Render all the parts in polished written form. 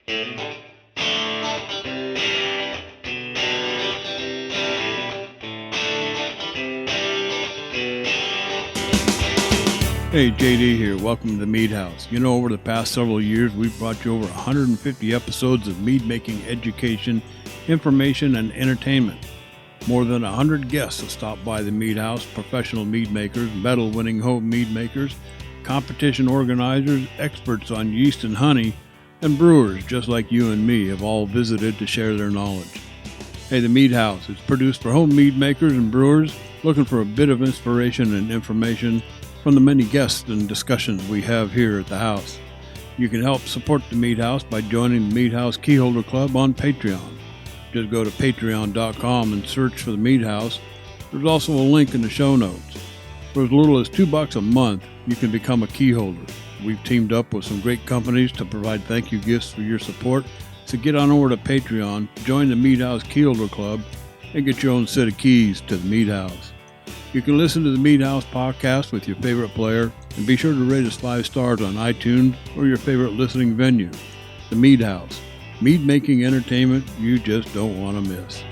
Hey, JD here. Welcome to the Mead House. You know, over the past several years, we've brought you over 150 episodes of mead making education, information, and entertainment. More than 100 guests have stopped by the Mead House, professional mead makers, medal-winning home mead makers, competition organizers, experts on yeast and honey, and brewers just like you and me have all visited to share their knowledge. Hey, the Mead House is produced for home mead makers and brewers looking for a bit of inspiration and information from the many guests and discussions we have here at the house. You can help support the Mead House by joining the Mead House Keyholder Club on Patreon. Just go to patreon.com and search for the Mead House. There's also a link in the show notes. For as little as $2 a month, you can become a keyholder. We've teamed up with some great companies to provide thank you gifts for your support, so get on over to Patreon, join the Mead House Keyholder Club, and get your own set of keys to the Mead House. You can listen to the Mead House podcast with your favorite player, and be sure to rate us 5 stars on iTunes or your favorite listening venue. The Mead House, mead making entertainment you just don't want to miss.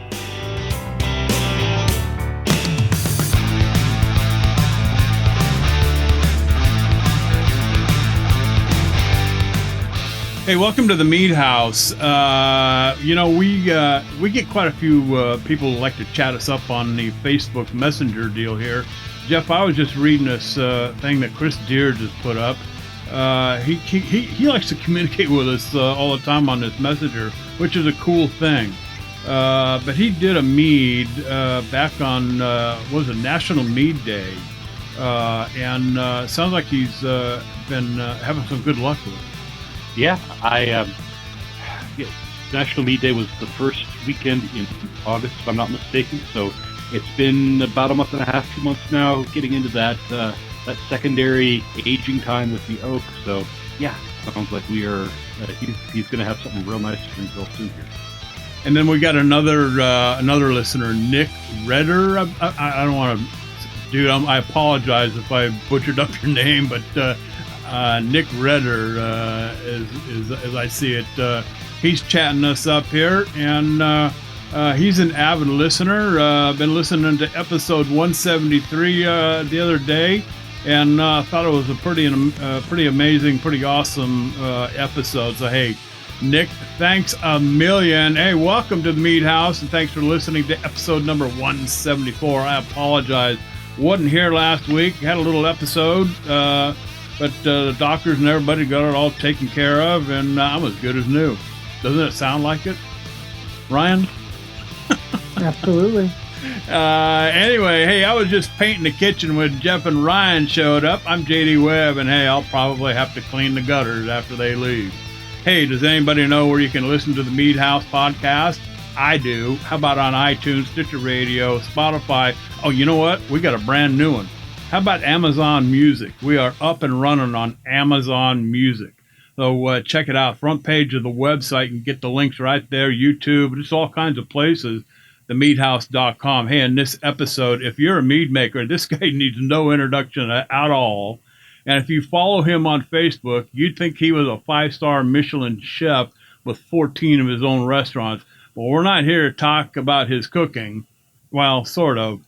Hey, welcome to the Mead House. We get quite a few people who like to chat us up on the Facebook Messenger deal here. Jeff, I was just reading this thing that Chris Deere just put up. He likes to communicate with us all the time on this Messenger, which is a cool thing. But he did a mead back on National Mead Day, and sounds like he's been having some good luck with it. Yeah, National Mead Day was the first weekend in August, if I'm not mistaken. So it's been about a month and a half, 2 months now, getting into that secondary aging time with the oak. So yeah, sounds like we are. He's going to have something real nice to drink real soon here. And then we got another listener, Nick Redder. I don't want to, dude. I apologize if I butchered up your name, but. Nick Redder, as I see it, he's chatting us up here, and he's an avid listener. Been listening to episode 173 the other day, and thought it was a pretty amazing, pretty awesome episode. So hey, Nick, thanks a million. Hey, welcome to the Mead House, and thanks for listening to episode number 174. I apologize, wasn't here last week. Had a little episode. But the doctors and everybody got it all taken care of, and I'm as good as new. Doesn't it sound like it, Ryan? Absolutely. Anyway, hey, I was just painting the kitchen when Jeff and Ryan showed up. I'm JD Webb, and hey, I'll probably have to clean the gutters after they leave. Hey, does anybody know where you can listen to the Mead House podcast? I do. How about on iTunes, Stitcher Radio, Spotify? Oh, you know what? We got a brand new one. How about Amazon Music? We are up and running on Amazon Music. So check it out. Front page of the website. You can get the links right there. YouTube. Just all kinds of places. TheMeadHouse.com. Hey, in this episode, if you're a mead maker, this guy needs no introduction at all. And if you follow him on Facebook, you'd think he was a 5-star Michelin chef with 14 of his own restaurants. But we're not here to talk about his cooking. Well, sort of.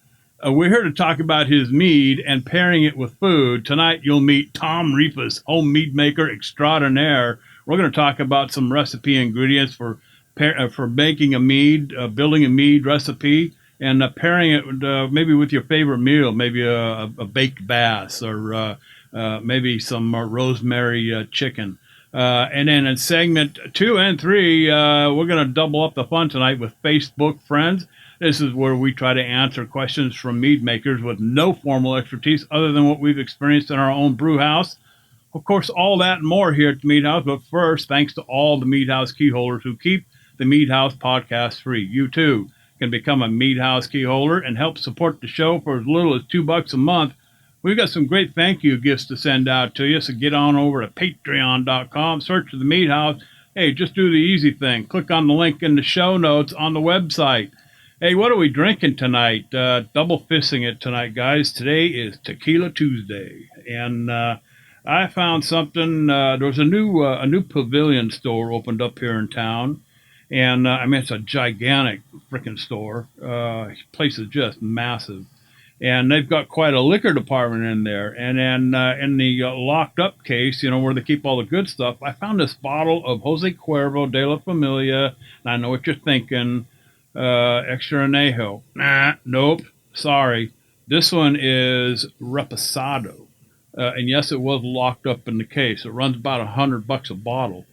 We're here to talk about his mead and pairing it with food. Tonight, you'll meet Tom Reifus, home mead maker extraordinaire. We're going to talk about some recipe ingredients for making a mead, building a mead recipe, and pairing it maybe with your favorite meal, maybe a baked bass or maybe some rosemary chicken. And then in segment 2 and 3, we're going to double up the fun tonight with Facebook friends. This is where we try to answer questions from mead makers with no formal expertise other than what we've experienced in our own brew house. Of course, all that and more here at the Mead House. But first, thanks to all the Mead House key holders who keep the Mead House podcast free. You, too, can become a Mead House key holder and help support the show for as little as $2 a month. We've got some great thank you gifts to send out to you, so get on over to patreon.com, search for the Mead House. Hey, just do the easy thing. Click on the link in the show notes on the website. Hey, what are we drinking tonight? Double fisting it tonight, guys. Today is Tequila Tuesday. And I found something. There was a new pavilion store opened up here in town, and I mean it's a gigantic freaking store. Place is just massive, and they've got quite a liquor department in there. And then in the locked up case, you know, where they keep all the good stuff, I found this bottle of Jose Cuervo de la Familia. And I know what you're thinking, extra añejo. Nah, nope, sorry. This one is Reposado. And yes, it was locked up in the case. It runs about $100 a bottle.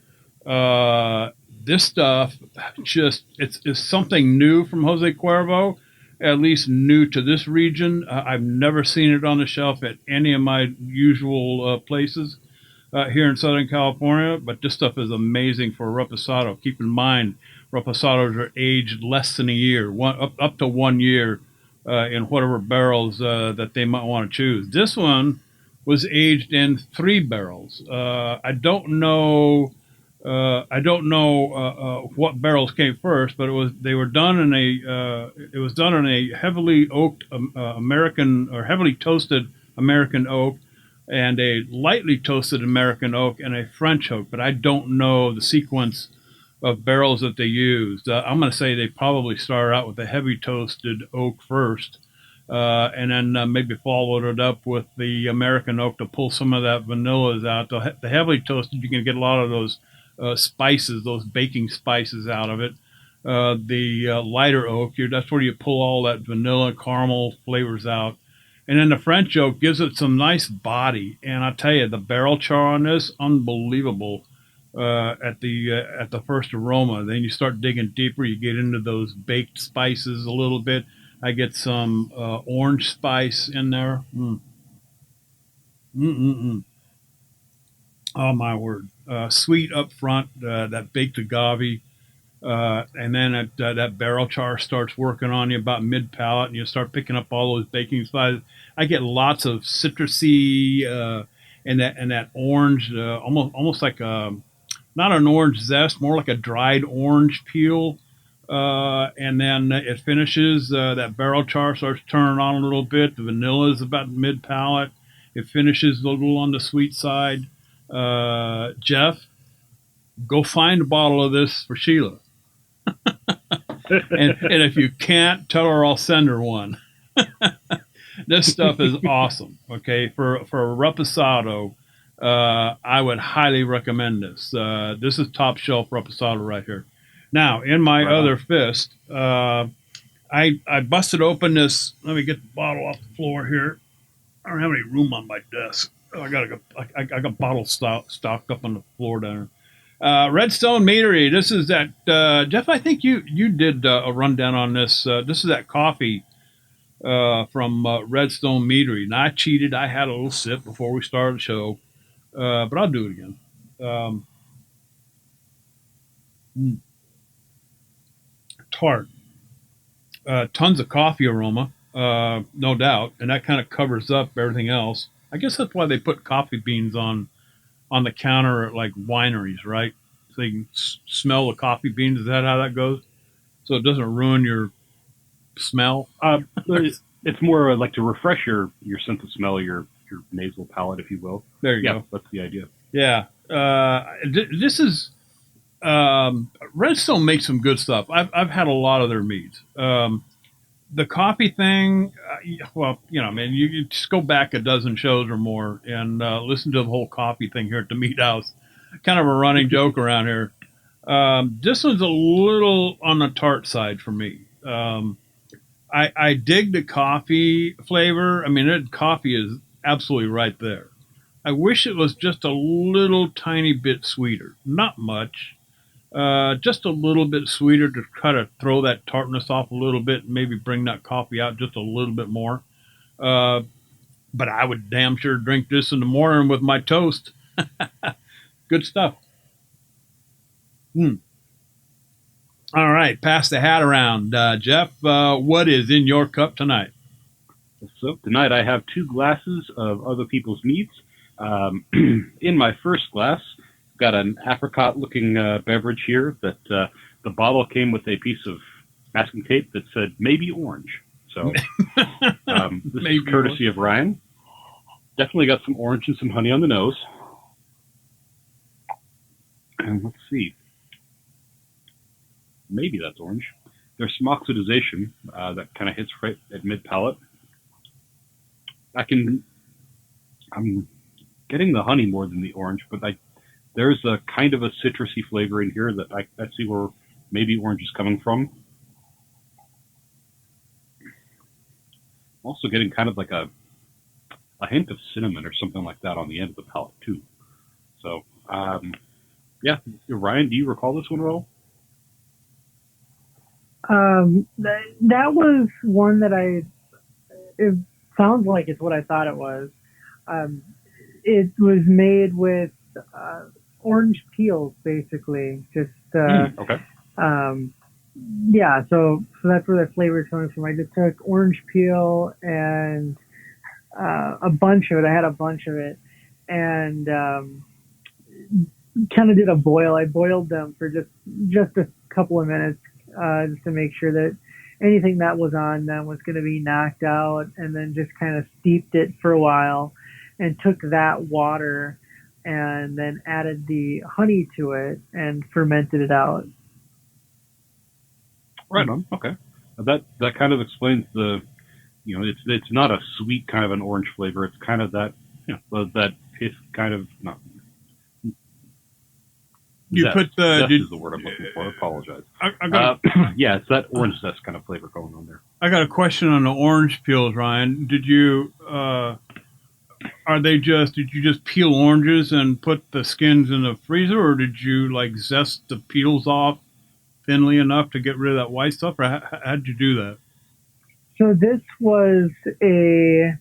This stuff just it's something new from Jose Cuervo, at least new to this region. I've never seen it on the shelf at any of my usual places here in Southern California. But this stuff is amazing for a reposado. Keep in mind, reposados are aged less than a year, up to 1 year in whatever barrels that they might want to choose. This one was aged in 3 barrels. I don't know what barrels came first, but they were done in a heavily oaked American or heavily toasted American oak, and a lightly toasted American oak and a French oak. But I don't know the sequence of barrels that they used. I'm going to say they probably started out with a heavy toasted oak first, and then maybe followed it up with the American oak to pull some of that vanillas out. The heavily toasted, you can get a lot of those spices, those baking spices out of it. The lighter oak, that's where you pull all that vanilla caramel flavors out. And then the French oak gives it some nice body. And I tell you, the barrel char on this, unbelievable at the first aroma. Then you start digging deeper, you get into those baked spices a little bit. I get some orange spice in there. Oh my word! Sweet up front, that baked agave, and then that barrel char starts working on you about mid palate, and you start picking up all those baking spices. I get lots of citrusy and that orange, almost like not an orange zest, more like a dried orange peel. And then it finishes. That barrel char starts turning on a little bit. The vanilla is about mid palate. It finishes a little on the sweet side. Jeff, go find a bottle of this for Sheila. And if you can't, tell her I'll send her one. This stuff is awesome. Okay, for a reposado, I would highly recommend this. This is top shelf reposado right here. Now, in my other fist, I busted open this. Let me get the bottle off the floor here. I don't have any room on my desk. Oh, I got bottles stocked up on the floor down there. Redstone Meadery. This is that Jeff. I think you did a rundown on this. This is that coffee from Redstone Meadery. And I cheated. I had a little sip before we started the show, but I'll do it again. Tart. Tons of coffee aroma, no doubt, and that kind of covers up everything else. I guess that's why they put coffee beans on the counter at like wineries, right? So you can smell the coffee beans. Is that how that goes? So it doesn't ruin your smell. It's more like to refresh your sense of smell, your nasal palate, if you will. There you go. That's the idea. Yeah. This is Redstone makes some good stuff. I've had a lot of their meads. The coffee thing, well, you know, man, you just go back a dozen shows or more and listen to the whole coffee thing here at the Mead House. Kind of a running joke around here. This one's a little on the tart side for me. I dig the coffee flavor. I mean, coffee is absolutely right there. I wish it was just a little tiny bit sweeter. Not much. Just a little bit sweeter to try to throw that tartness off a little bit and maybe bring that coffee out just a little bit more. But I would damn sure drink this in the morning with my toast. Good stuff. All right, pass the hat around. Jeff, what is in your cup tonight? So tonight I have 2 glasses of other people's meads. In my first glass, got an apricot-looking beverage here that the bottle came with a piece of masking tape that said "maybe orange." So this is courtesy of Ryan. definitely got some orange and some honey on the nose. And let's see, maybe that's orange. There's some oxidization that kind of hits right at mid palate. I'm getting the honey more than the orange, but there's a kind of a citrusy flavor in here that I see where maybe orange is coming from. Also getting kind of like a hint of cinnamon or something like that on the end of the palate too. So, yeah, Ryan, do you recall this one at all? That was one that it sounds like it's what I thought it was. It was made with orange peels, basically. Just Okay. yeah. So that's where the flavor is coming from. I just took orange peel and a bunch of it. I had a bunch of it, and kind of did a boil. I boiled them for just a couple of minutes, just to make sure that anything that was on them was going to be knocked out, and then just kind of steeped it for a while, and took that water and then added the honey to it and fermented it out. Right on. Okay. That kind of explains it's not a sweet kind of an orange flavor. It's kind of that that it's kind of not. You put the is the word I'm looking for. I apologize. Yeah, it's that orange zest kind of flavor going on there. I got a question on the orange peels, Ryan. Did you did you just peel oranges and put the skins in the freezer, or did you like zest the peels off thinly enough to get rid of that white stuff, or how did you do that? So this was a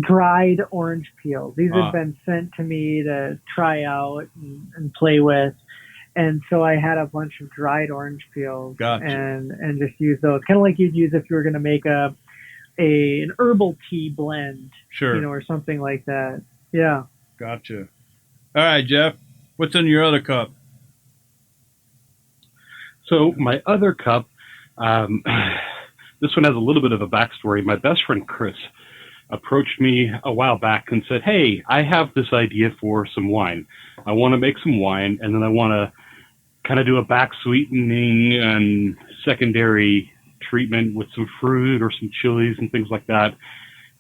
dried orange peels. These had been sent to me to try out and play with. And so I had a bunch of dried orange peels. Gotcha. and just use those. Kind of like you'd use if you were going to make an herbal tea blend. Sure. Or something like that. Yeah. Gotcha. All right, Jeff, what's in your other cup? So my other cup, this one has a little bit of a backstory. My best friend Chris approached me a while back and said, "Hey, I have this idea for some wine. I want to make some wine, and then I want to kind of do a back sweetening and secondary treatment with some fruit or some chilies and things like that."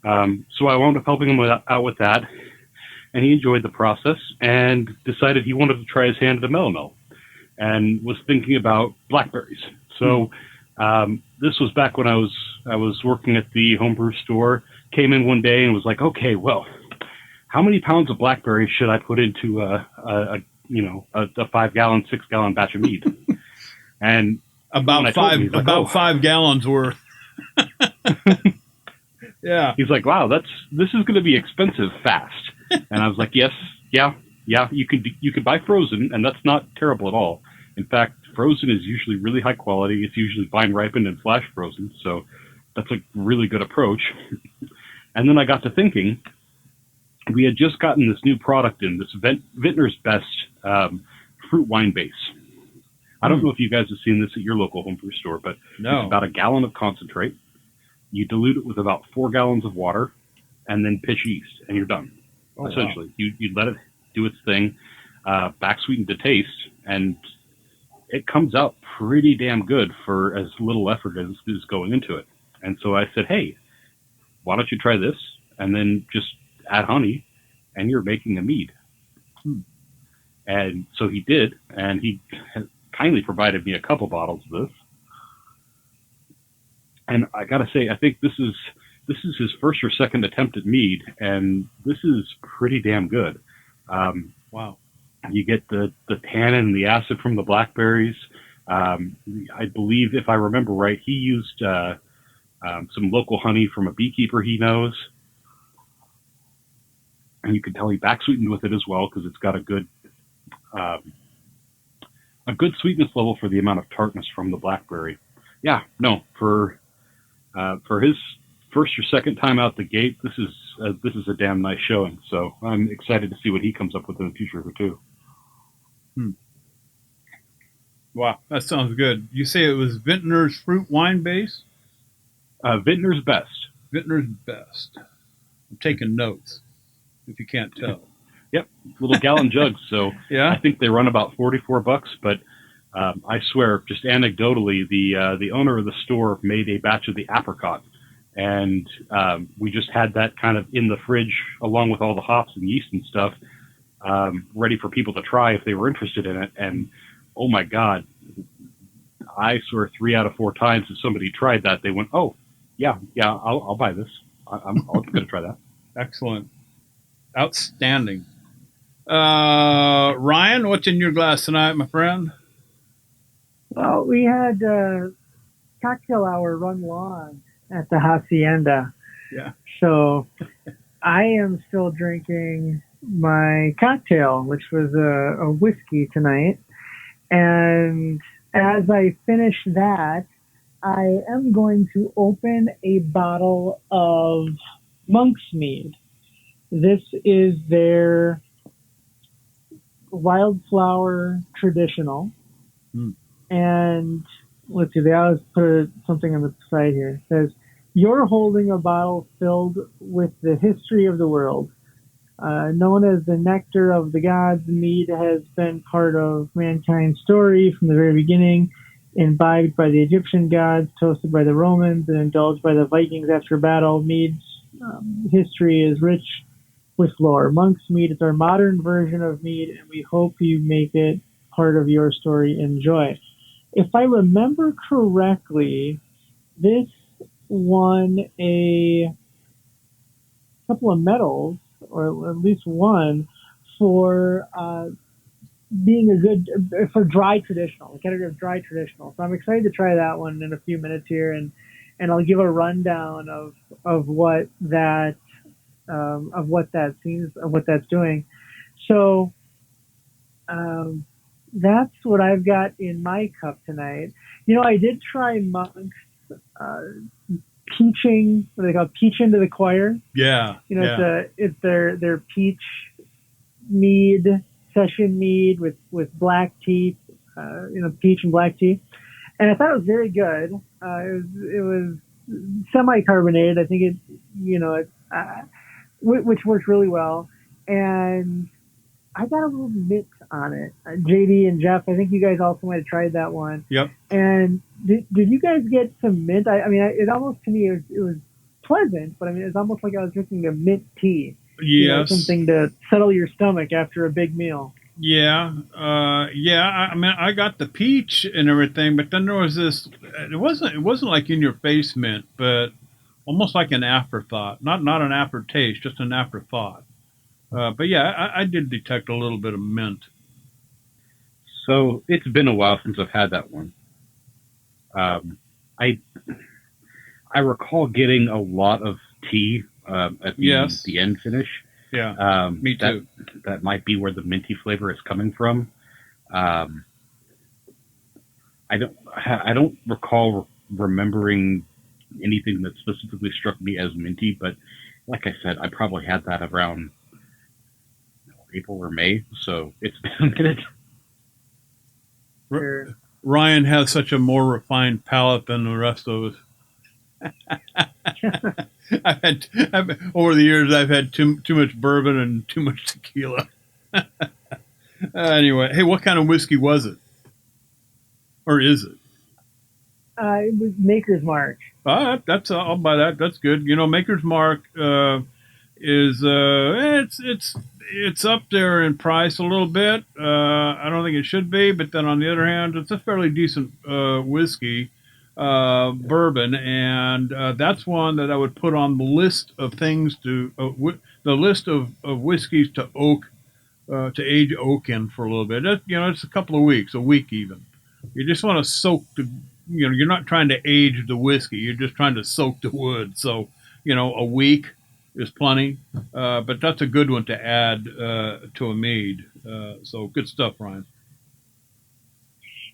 So I wound up helping him out with that, and he enjoyed the process and decided he wanted to try his hand at a melomel, and was thinking about blackberries. So this was back when I was working at the homebrew store. Came in one day and was like, "Okay, well, how many pounds of blackberries should I put into a 5-gallon, 6-gallon batch of mead?" And about 5 gallons worth. Yeah. He's like, "Wow, this is going to be expensive fast." And I was like, "Yes, yeah, you could buy frozen, and that's not terrible at all. In fact, frozen is usually really high quality. It's usually vine ripened and flash frozen, so that's a really good approach." And then I got to thinking, we had just gotten this new product in, this Vintner's Best fruit wine base. I don't know if you guys have seen this at your local homebrew store, but no. It's about a gallon of concentrate. You dilute it with about 4 gallons of water, and then pitch yeast, and you're done. Essentially, wow. You let it do its thing, back sweeten to taste, and it comes out pretty damn good for as little effort as is going into it. And so I said, "Hey, why don't you try this, and then just add honey, and you're making a mead." And so he did, and he kindly provided me a couple bottles of this. And I got to say, I think this is his first or second attempt at mead, and this is pretty damn good. Wow. You get the tannin and the acid from the blackberries. I believe, if I remember right, he used some local honey from a beekeeper he knows. And you can tell he back sweetened with it as well, because it's got a good sweetness level for the amount of tartness from the blackberry. Yeah, no, for his first or second time out the gate, this is a damn nice showing. So I'm excited to see what he comes up with in the future too. Wow, that sounds good. You say it was Vintner's Fruit Wine Base? Vintner's Best. Vintner's Best. I'm taking notes, if you can't tell. Yep, little gallon jugs. So Yeah. I think they run about $44, but I swear, just anecdotally, the owner of the store made a batch of the apricot, and we just had that kind of in the fridge along with all the hops and yeast and stuff, ready for people to try if they were interested in it. And oh my God, I swear 3 out of 4 times if somebody tried that, they went, "Oh, yeah, I'll buy this. I'm going to try that." Excellent. Outstanding. Ryan, what's in your glass tonight, my friend? Well, we had cocktail hour run long at the Hacienda. Yeah. So I am still drinking my cocktail, which was a whiskey tonight. And as I finish that, I am going to open a bottle of Monk's Mead. This is their wildflower traditional. And let's see, they always put something on the side here. It says, "You're holding a bottle filled with the history of the world. Known as the nectar of the gods, mead has been part of mankind's story from the very beginning, imbibed by the Egyptian gods, toasted by the Romans, and indulged by the Vikings after battle. Mead's history is rich with lore. Monk's Mead is our modern version of mead, and we hope you make it part of your story. Enjoy." If I remember correctly, this won a couple of medals, or at least one, for being a good, for dry traditional, the category of dry traditional. So I'm excited to try that one in a few minutes here, and I'll give a rundown of what that seems, of what that's doing. So that's what I've got in my cup tonight. I did try Monk's peaching, what do they call it? Peach into the choir. Yeah. It's their peach mead, session mead with black tea, peach and black tea. And I thought it was very good. It was semi-carbonated. I think which works really well. And I got a little mint on it. JD and Jeff, I think you guys also might have tried that one. Yep. And did you guys get some mint? It almost, to me, it was pleasant, but it's almost like I was drinking a mint tea. Yes. Something to settle your stomach after a big meal. Yeah. I got the peach and everything, but then there was this, it wasn't like in your face mint, but almost like an afterthought. Not an aftertaste, just an afterthought. But yeah, I did detect a little bit of mint. So it's been a while since I've had that one. I recall getting a lot of tea at the end finish. Yeah, me too. That might be where the minty flavor is coming from. I don't recall remembering anything that specifically struck me as minty, but like I said, I probably had that around April or May, so it's been a minute. Sure. Ryan has such a more refined palate than the rest of us. Over the years, I've had too much bourbon and too much tequila. Anyway, hey, what kind of whiskey was it? Or is it? It was Maker's Mark. I'll buy that. That's good. Maker's Mark is it's up there in price a little bit. I don't think it should be, but then on the other hand, it's a fairly decent whiskey, bourbon, and that's one that I would put on the list of things the list of whiskeys to age oak in for a little bit. It's a couple of weeks, a week even. You just want to soak you're not trying to age the whiskey. You're just trying to soak the wood. So, a week is plenty. But that's a good one to add to a mead. So good stuff, Ryan.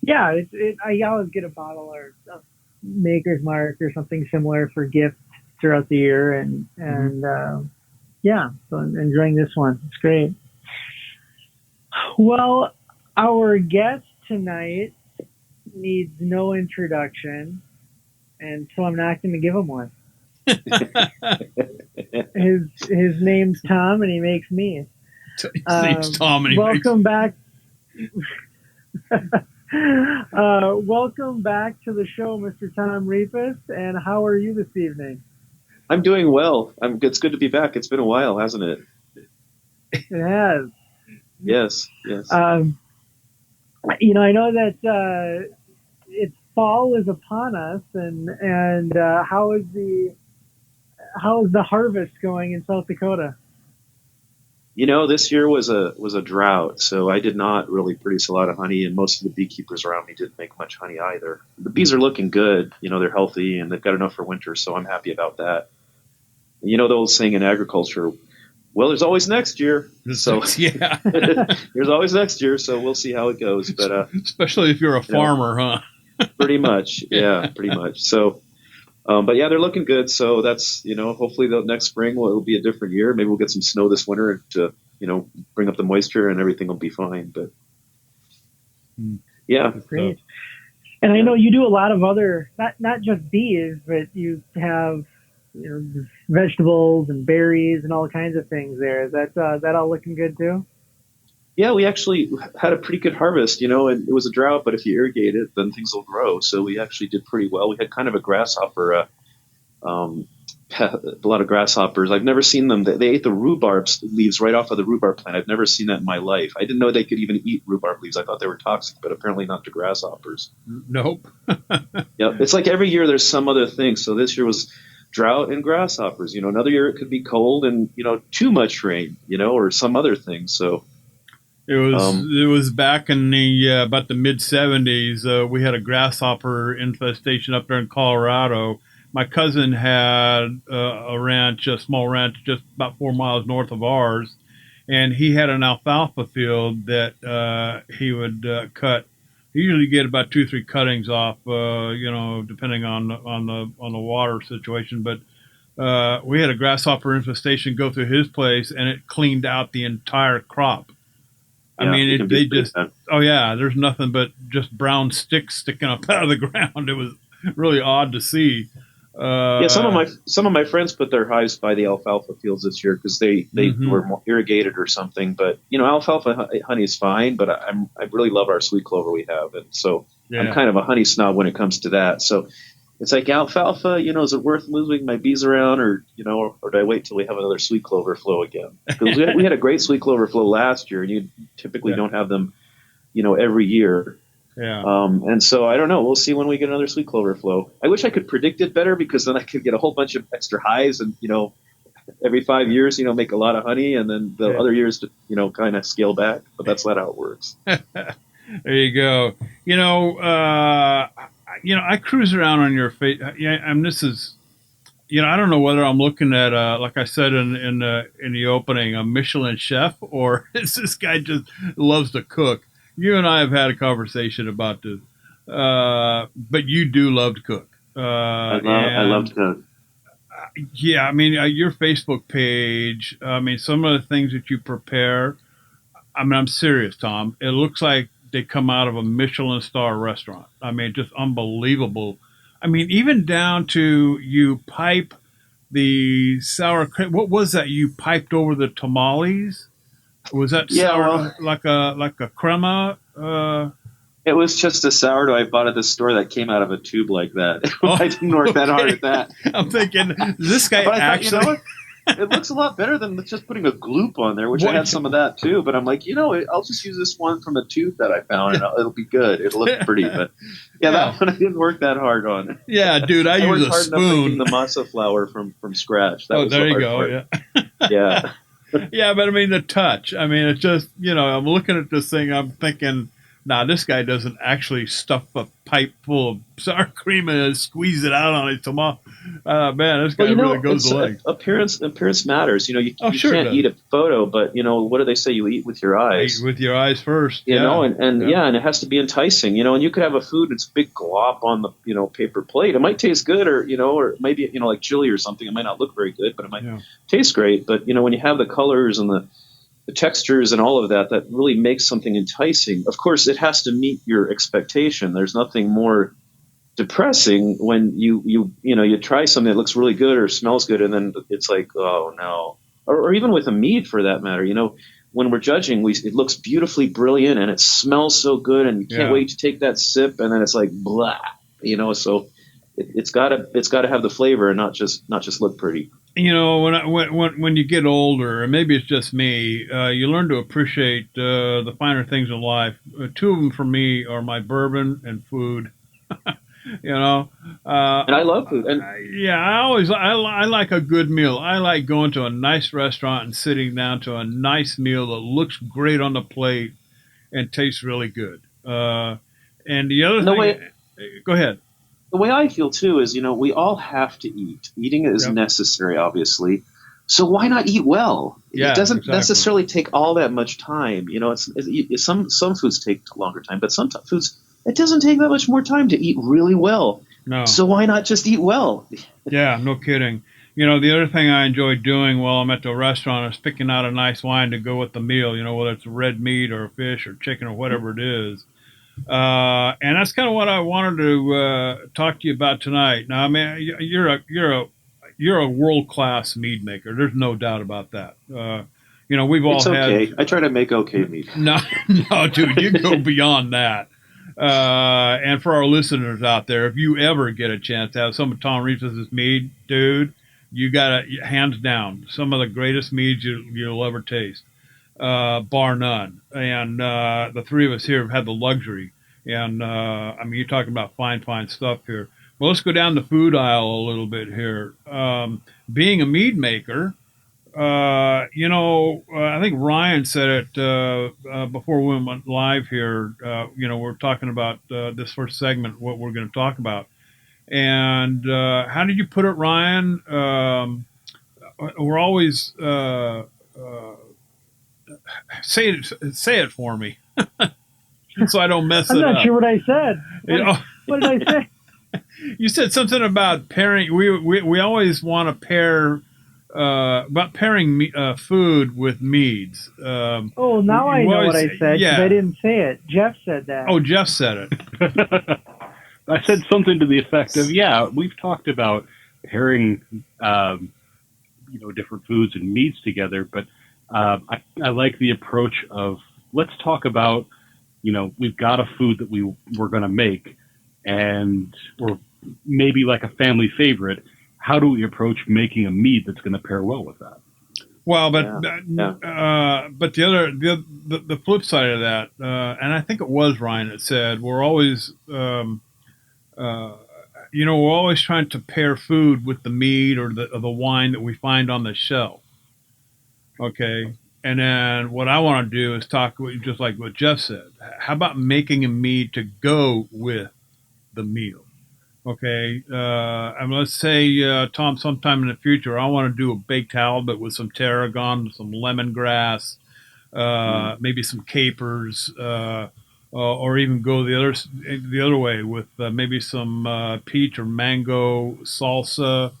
Yeah, I always get a bottle or a Maker's Mark or something similar for gifts throughout the year. And so I'm enjoying this one. It's great. Well, our guest tonight needs no introduction, and so I'm not going to give him one. His name's Tom, and he makes me. His name's Tom, and he welcome back. Welcome back to the show, Mr. Tom Repus. And how are you this evening? I'm doing well. It's good to be back. It's been a while, hasn't it? It has. Yes. I know that it's fall is upon us, and how is the harvest going in South Dakota? This year was a drought, so I did not really produce a lot of honey, and most of the beekeepers around me didn't make much honey either. The bees are looking good. They're healthy, and they've got enough for winter, so I'm happy about that. The old saying in agriculture, well, there's always next year. So yeah, there's always next year, so we'll see how it goes. But especially if you're a farmer, huh? Pretty much, yeah, pretty much. So. But yeah, they're looking good. So that's, hopefully the next spring it'll be a different year. Maybe we'll get some snow this winter to, bring up the moisture and everything will be fine. But yeah. Great. And I know you do a lot of other, not just bees, but you have, vegetables and berries and all kinds of things there. Is that all looking good too? Yeah, we actually had a pretty good harvest, and it was a drought, but if you irrigate it, then things will grow. So we actually did pretty well. We had kind of a grasshopper, a lot of grasshoppers. I've never seen them. They ate the rhubarb leaves right off of the rhubarb plant. I've never seen that in my life. I didn't know they could even eat rhubarb leaves. I thought they were toxic, but apparently not to grasshoppers. Nope. Yeah, it's like every year there's some other thing. So this year was drought and grasshoppers. Another year it could be cold and, too much rain, or some other thing. So. It was back in the about the mid 70s. We had a grasshopper infestation up there in Colorado. My cousin had a small ranch, just about 4 miles north of ours, and he had an alfalfa field that he would cut. He usually get about 2-3 cuttings off, depending on the water situation. But we had a grasshopper infestation go through his place, and it cleaned out the entire crop. Yeah, I mean, there's nothing but just brown sticks sticking up out of the ground. It was really odd to see. Some of my friends put their hives by the alfalfa fields this year because they were more irrigated or something. But alfalfa honey is fine. But I really love our sweet clover we have, and so I'm kind of a honey snob when it comes to that. So it's like alfalfa, is it worth moving my bees around, or do I wait till we have another sweet clover flow again? Because we had a great sweet clover flow last year, and you typically don't have them, every year. Yeah. And so I don't know. We'll see when we get another sweet clover flow. I wish I could predict it better because then I could get a whole bunch of extra hives and, every 5 years, make a lot of honey, and then the other years to, kind of scale back. But that's not how it works. There you go. I cruise around on your face. And this is, I don't know whether I'm looking at, like I said in the opening, a Michelin chef, or is this guy just loves to cook? You and I have had a conversation about this, but you do love to cook. I love to cook. Yeah, I mean, your Facebook page. I mean, some of the things that you prepare. I mean, I'm serious, Tom. It looks like they come out of a Michelin star restaurant. I mean, just unbelievable. I mean, even down to you pipe the sour cream. What was that? You piped over the tamales? Was that sour, like a crema? It was just a sourdough I bought at the store that came out of a tube like that. I didn't work that hard at that. I'm thinking, this guy actually... It looks a lot better than just putting a gloop on there, which I had some of that too. But I'm like, I'll just use this one from a tube that I found, and it'll be good. It'll look pretty. But that one I didn't work that hard on. Yeah, dude, I use a spoon. The masa flour from scratch. That was there you go. Part. Yeah. Yeah, but I mean the touch. I mean, it's just I'm looking at this thing. I'm thinking, this guy doesn't actually stuff a pipe full of sour cream and squeeze it out on a tomato. Man, this guy really goes the length. Appearance matters. You sure can't eat a photo, but what do they say? You eat with your eyes. Eat with your eyes first. And it has to be enticing. And you could have a food that's big glop on the paper plate. It might taste good, or maybe like chili or something. It might not look very good, but it might taste great. But when you have the colors and the textures and all of that really makes something enticing. Of course, it has to meet your expectation. There's nothing more depressing when you try something that looks really good or smells good, and then it's like, oh no. Or even with a mead for that matter, when we're judging, it looks beautifully brilliant and it smells so good, and you can't wait to take that sip, and then it's like blah, So it's gotta have the flavor and not just look pretty. When you get older, and maybe it's just me, you learn to appreciate the finer things in life. Two of them for me are my bourbon and food. And I love food. And I like a good meal. I like going to a nice restaurant and sitting down to a nice meal that looks great on the plate and tastes really good. And the other thing, go ahead. The way I feel too is, we all have to eat. Eating is necessary, obviously. So why not eat well? Yeah, it doesn't necessarily take all that much time. Some foods take a longer time, but some foods, it doesn't take that much more time to eat really well. No. So why not just eat well? Yeah, no kidding. The other thing I enjoy doing while I'm at the restaurant is picking out a nice wine to go with the meal, whether it's red meat or fish or chicken or whatever it is. And that's kind of what I wanted to talk to you about tonight. Now, I mean, you're a world-class mead maker. There's no doubt about that. We've all okay. had. I try to make okay mead. No, dude, you go beyond that. And for our listeners out there, if you ever get a chance to have some of Tom Reeves' mead, dude, you got to, hands down, some of the greatest meads you'll ever taste, bar none. And the three of us here have had the luxury. And, you're talking about fine stuff here. Well, let's go down the food aisle a little bit here. Being a mead maker, I think Ryan said it before we went live here. We're talking about this first segment, what we're going to talk about. And how did you put it, Ryan? We're always say it for me, so I don't mess it up. I'm not sure what I said. What did I say? You said something about pairing. We always want to pair. About pairing food with meads. Now I know what I said. Yeah. I didn't say it. Jeff said that. Oh, Jeff said it. I said something to the effect of, we've talked about pairing, different foods and meats together, but I like the approach of, let's talk about, we've got a food that we're going to make, or maybe like a family favorite. How do we approach making a mead that's going to pair well with that? Well, but but the flip side of that, and I think it was Ryan that said, we're always trying to pair food with the mead or the wine that we find on the shelf. Okay, and then what I want to do is talk just like what Jeff said. How about making a mead to go with the meal? Okay, let's say, Tom, sometime in the future, I want to do a baked halibut with some tarragon, some lemongrass, maybe some capers, or even go the other way with maybe some peach or mango salsa.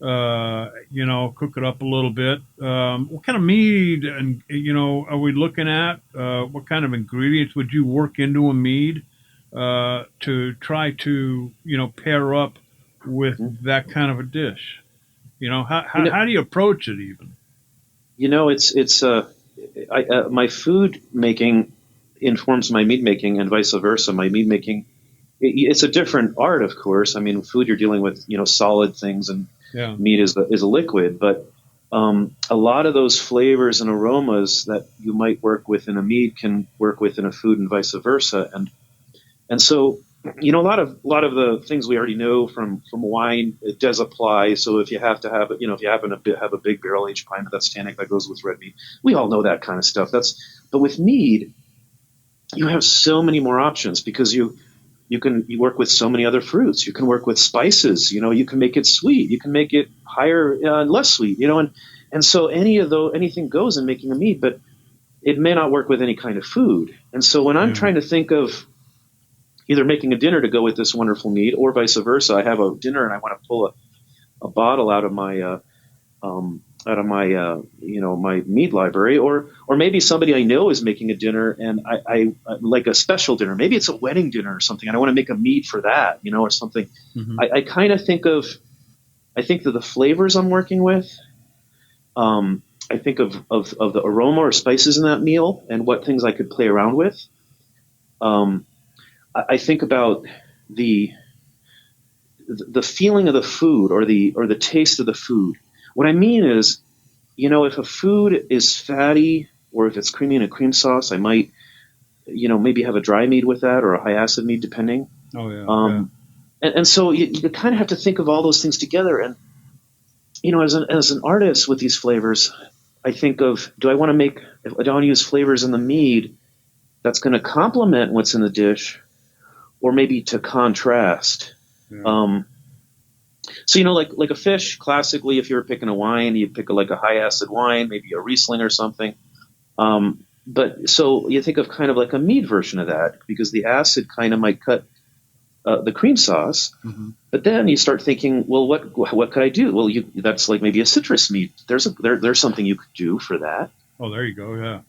Cook it up a little bit. What kind of mead are we looking at? What kind of ingredients would you work into a mead? To try to, pair up with that kind of a dish. How do you approach it even? My food making informs my mead making and vice versa. My mead making, it's a different art, of course. I mean, food, you're dealing with, solid things, and meat is a liquid, but a lot of those flavors and aromas that you might work with in a mead can work with in a food and vice versa. And so, a lot of the things we already know from wine, it does apply. So if you have to have, if you happen to have a big barrel aged Pinot that's tannic that goes with red mead, we all know that kind of stuff. But with mead, you have so many more options because you work with so many other fruits. You can work with spices. You can make it sweet. You can make it higher, less sweet. And so anything goes in making a mead, but it may not work with any kind of food. And so when I'm trying to think of either making a dinner to go with this wonderful mead or vice versa, I have a dinner and I want to pull a bottle out of my my meat library, or maybe somebody I know is making a dinner, and I like a special dinner. Maybe it's a wedding dinner or something, and I want to make a meat for that, or something. Mm-hmm. I kind of I think that the flavors I'm working with, I think of the aroma or spices in that meal and what things I could play around with. I think about the feeling of the food, or the taste of the food. What I mean is, if a food is fatty, or if it's creamy in a cream sauce, I might, maybe have a dry mead with that, or a high acid mead, depending. Oh yeah. And so you kind of have to think of all those things together. And as an artist with these flavors, I think of, do I want to use flavors in the mead that's going to complement what's in the dish, or maybe to contrast? Yeah. So like a fish, classically, if you were picking a wine, you'd pick a high acid wine, maybe a Riesling or something. But so you think of kind of like a mead version of that, because the acid kind of might cut the cream sauce. Mm-hmm. But then you start thinking, well, what could I do? Well, that's like maybe a citrus mead. There's something you could do for that. Oh, there you go. Yeah.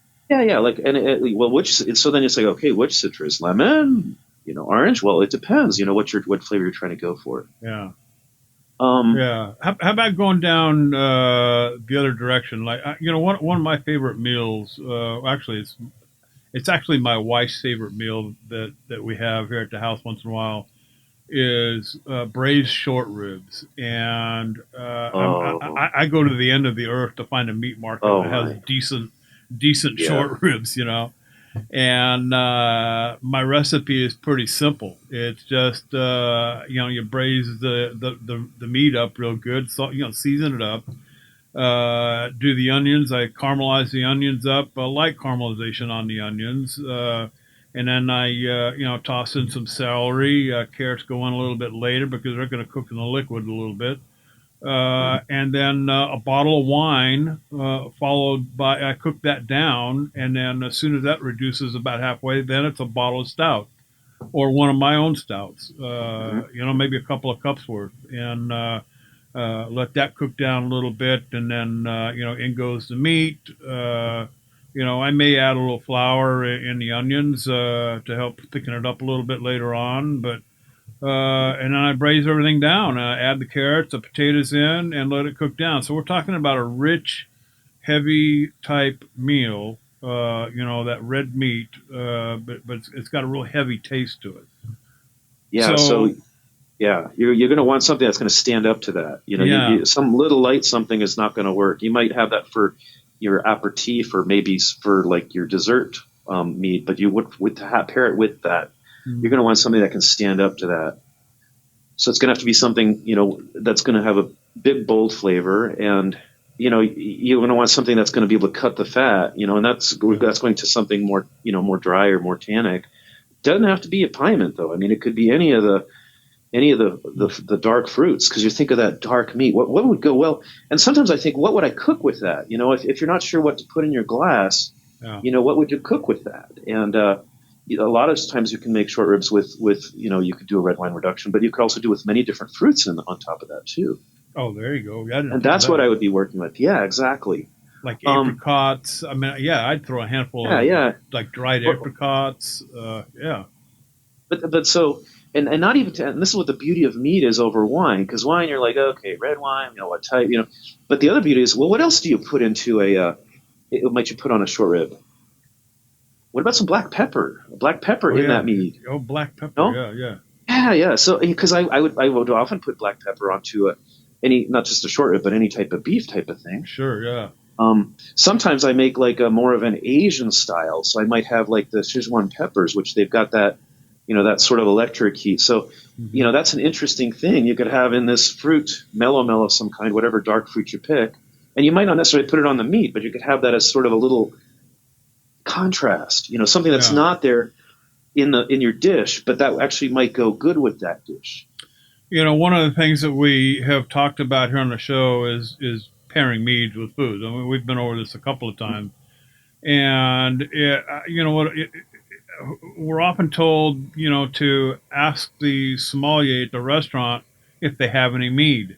Yeah. Like, so then you say, okay, which citrus? Lemon? Orange? Well, it depends. What flavor you're trying to go for. Yeah. Yeah. How about going down the other direction? Like, one of my favorite meals. Actually, it's actually my wife's favorite meal that we have here at the house once in a while, is braised short ribs. And I go to the end of the earth to find a meat market that has decent short ribs. And my recipe is pretty simple. It's just you braise the meat up real good, so season it up. Do the onions. I caramelize the onions up. I like caramelization on the onions, and then I toss in some celery. Carrots go in a little bit later because they're going to cook in the liquid a little bit. And then a bottle of wine, followed by, I cook that down, and then as soon as that reduces about halfway, then it's a bottle of stout, or one of my own stouts, maybe a couple of cups worth, and let that cook down a little bit, and then in goes the meat. I may add a little flour in the onions to help thicken it up a little bit later on, but and then I braise everything down. Add the carrots, the potatoes in, and let it cook down. So we're talking about a rich, heavy type meal. That red meat, but it's got a real heavy taste to it. Yeah. So yeah, you're going to want something that's going to stand up to that. Some little light something is not going to work. You might have that for your aperitif, or maybe for like your dessert meat, but you would pair it with that. You're going to want something that can stand up to that. So it's going to have to be something, that's going to have a big, bold flavor. And, you're going to want something that's going to be able to cut the fat, and that's going to something more, more dry or more tannic. Doesn't have to be a piment, though. I mean, it could be any of the dark fruits, because you think of that dark meat. What would go well? And sometimes I think, what would I cook with that? If you're not sure what to put in your glass, what would you cook with that? And, a lot of times you can make short ribs with you could do a red wine reduction, but you could also do with many different fruits on top of that too. Oh, there you go. And that's what I would be working with. Yeah, exactly. Like apricots. I mean, I'd throw a handful of like dried apricots. Yeah. But so, and not even, and this is what the beauty of meat is over wine, because wine, you're like, okay, red wine, what type, but the other beauty is, well, what else do you put into might you put on a short rib? What about some black pepper? Black pepper in that meat. Oh, black pepper. No? Yeah. Yeah. So, because I would often put black pepper onto not just a short rib, but any type of beef type of thing. Sure. Yeah. Sometimes I make like a more of an Asian style. So I might have like the Sichuan peppers, which they've got that, that sort of electric heat. So, that's an interesting thing you could have in this fruit, mellow of some kind, whatever dark fruit you pick. And you might not necessarily put it on the meat, but you could have that as sort of a little contrast, something that's not there in your dish, but that actually might go good with that dish. One of the things that we have talked about here on the show is pairing meats with food. I mean, we've been over this a couple of times, and we're often told, to ask the sommelier at the restaurant if they have any mead.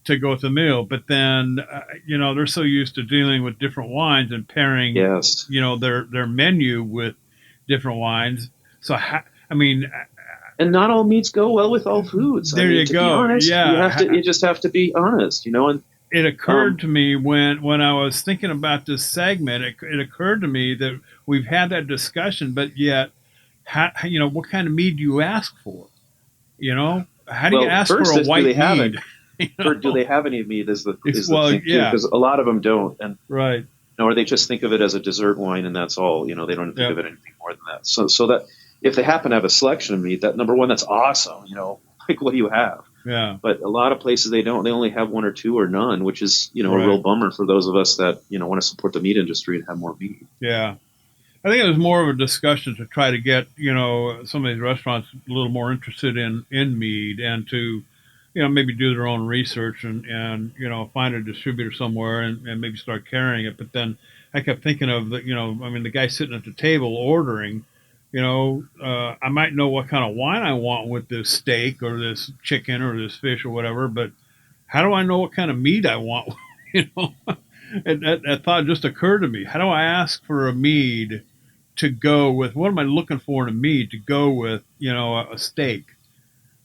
to go with the meal. But then, they're so used to dealing with different wines and pairing, Yes. their menu with different wines. So, I mean, and not all meats go well with all foods. There you to go. Be honest, Yeah. you just have to be honest, And it occurred to me when I was thinking about this segment, it occurred to me that we've had that discussion, but yet, what kind of mead do you ask for? How do you ask for a white mead? Do they have any mead? Is the thing too? Yeah. Because a lot of them don't, and right. Or they just think of it as a dessert wine and that's all. They don't think of it anything more than that. So that if they happen to have a selection of meat, that number one, that's awesome. Like what do you have? Yeah. But a lot of places they don't. They only have one or two or none, which is a real bummer for those of us that want to support the meat industry and have more meat. Yeah. I think it was more of a discussion to try to get some of these restaurants a little more interested in mead and to maybe do their own research and find a distributor somewhere and maybe start carrying it. But then I kept thinking of the guy sitting at the table ordering. I might know what kind of wine I want with this steak or this chicken or this fish or whatever, but how do I know what kind of meat I want? That thought just occurred to me. How do I ask for a mead to go with? What am I looking for in a mead to go with? A steak.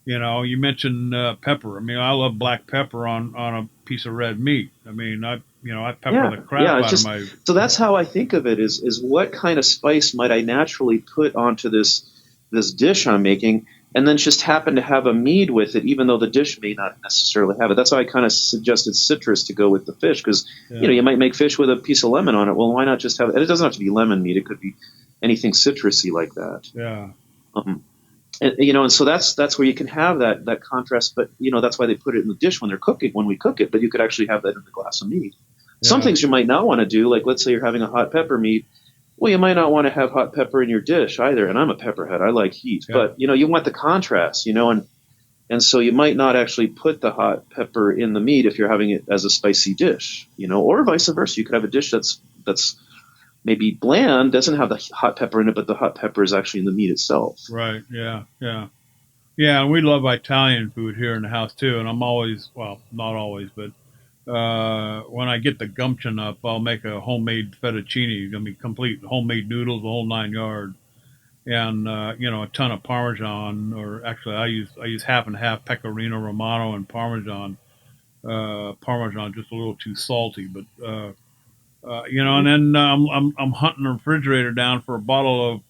You mentioned pepper. I mean, I love black pepper on a piece of red meat. I mean, I pepper the crap out of my. So that's how I think of it. Is what kind of spice might I naturally put onto this dish I'm making, and then just happen to have a mead with it, even though the dish may not necessarily have it. That's why I kind of suggested citrus to go with the fish, because you might make fish with a piece of lemon on it. Well, why not just have it? And it doesn't have to be lemon meat. It could be anything citrusy like that. Yeah. And so that's where you can have that contrast, but that's why they put it in the dish when we cook it, but you could actually have that in the glass of meat. Yeah. Some things you might not want to do, like let's say you're having a hot pepper meat. Well, you might not want to have hot pepper in your dish either. And I'm a pepperhead. I like heat, but you want the contrast, and so you might not actually put the hot pepper in the meat if you're having it as a spicy dish, or vice versa. You could have a dish that's maybe bland, doesn't have the hot pepper in it, but the hot pepper is actually in the meat itself. Right. Yeah. Yeah. Yeah. And we love Italian food here in the house too. And I'm always, well, not always, but when I get the gumption up, I'll make a homemade fettuccine. I mean, complete homemade noodles, the whole 9 yards, and a ton of Parmesan. Or actually, I use half and half Pecorino Romano and Parmesan. Parmesan just a little too salty, but. And then I'm hunting the refrigerator down for a bottle of,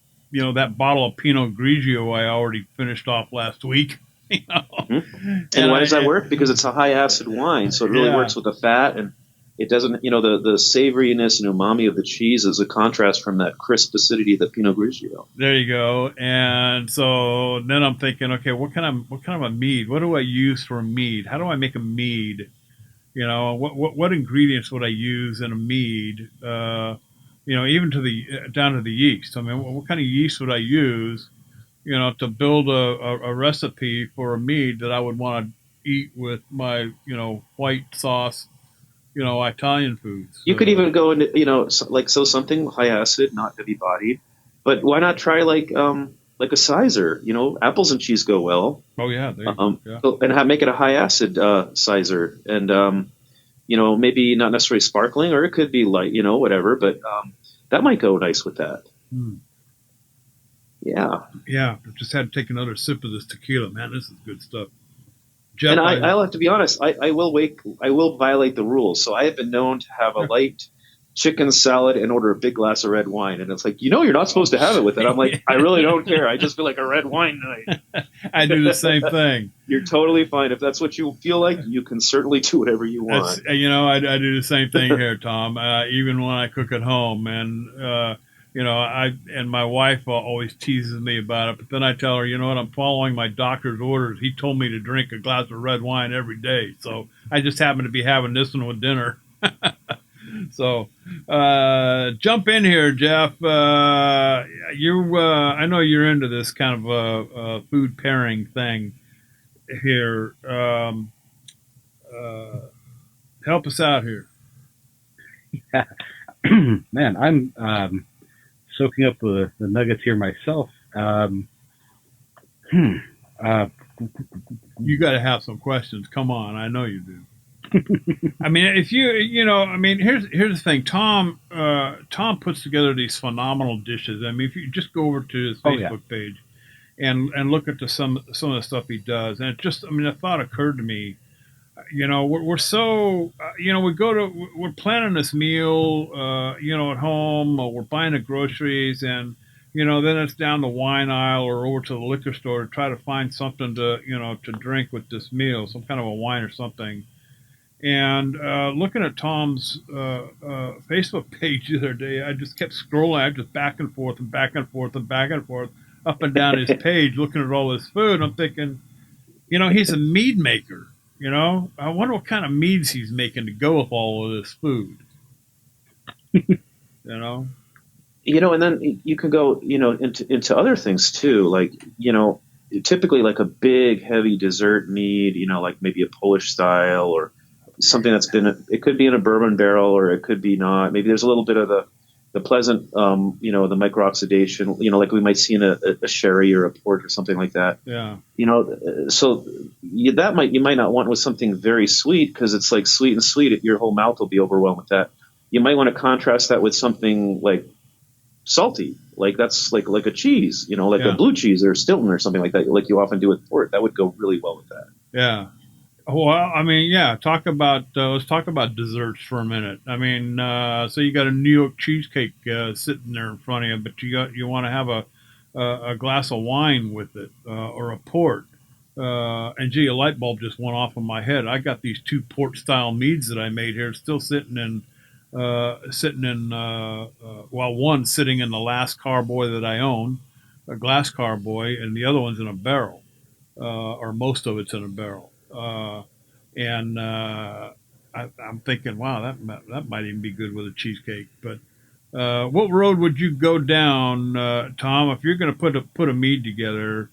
that bottle of Pinot Grigio I already finished off last week. And why does that work? Because it's a high acid wine, so it really works with the fat, and it doesn't, the savoriness and umami of the cheese is a contrast from that crisp acidity of the Pinot Grigio. There you go. And so then I'm thinking, okay, what kind of a mead? What do I use for a mead? How do I make a mead? What ingredients would I use in a mead? Even down to the yeast. I mean, what kind of yeast would I use? To build a recipe for a mead that I would want to eat with my white sauce, Italian foods. You could even go into something high acid, not heavy bodied, but why not try like a Sizer? Apples and cheese go well. Oh yeah, and make it a high acid Sizer, and maybe not necessarily sparkling, or it could be light, whatever. But that might go nice with that. Yeah. Yeah. I just had to take another sip of this tequila, man. This is good stuff. Jeff, and I'll have to be honest. I will violate the rules. So I have been known to have a light chicken salad and order a big glass of red wine, and it's like, you're not supposed to have it with it. I'm like, I really don't care. I just feel like a red wine tonight. I do the same thing. You're totally fine. If that's what you feel like, you can certainly do whatever you want. I do the same thing here, Tom. Even when I cook at home, and and my wife always teases me about it, but then I tell her, I'm following my doctor's orders. He told me to drink a glass of red wine every day, so I just happen to be having this one with dinner. So, jump in here, Jeff. I know you're into this kind of a food pairing thing here. Help us out here. Yeah. Man, I'm soaking up the nuggets here myself. You got to have some questions. Come on, I know you do. I mean, if I mean, here's the thing. Tom puts together these phenomenal dishes. I mean, if you just go over to his Oh yeah. Facebook page and look at some of the stuff he does, and it just, I mean, a thought occurred to me. We're so, we're planning this meal, at home, or we're buying the groceries, and then it's down the wine aisle or over to the liquor store to try to find something to drink with this meal, some kind of a wine or something. And looking at Tom's Facebook page the other day, I just kept scrolling. I just back and forth and back and forth and back and forth up and down his page, looking at all his food. I'm thinking, he's a mead maker. I wonder what kind of meads he's making to go with all of this food. And then you can go, into other things too, like, typically like a big, heavy dessert mead, like maybe a Polish style or something it could be in a bourbon barrel or it could be not. Maybe there's a little bit of the pleasant, the microoxidation, like we might see in a sherry or a port or something like that. Yeah. So you might not want with something very sweet because it's like sweet and sweet. Your whole mouth will be overwhelmed with that. You might want to contrast that with something like salty, like that's like a cheese, like a blue cheese or Stilton or something like that, like you often do with port. That would go really well with that. Yeah. Well, I mean, yeah. Let's talk about desserts for a minute. I mean, so you got a New York cheesecake sitting there in front of you, but you want to have a glass of wine with it or a port. And gee, a light bulb just went off in my head. I got these 2 port style meads that I made here, still sitting in. One sitting in the last carboy that I own, a glass carboy, and the other one's in a barrel, or most of it's in a barrel. I'm thinking, wow, that might even be good with a cheesecake. But what road would you go down, Tom, if you're going to put a mead together?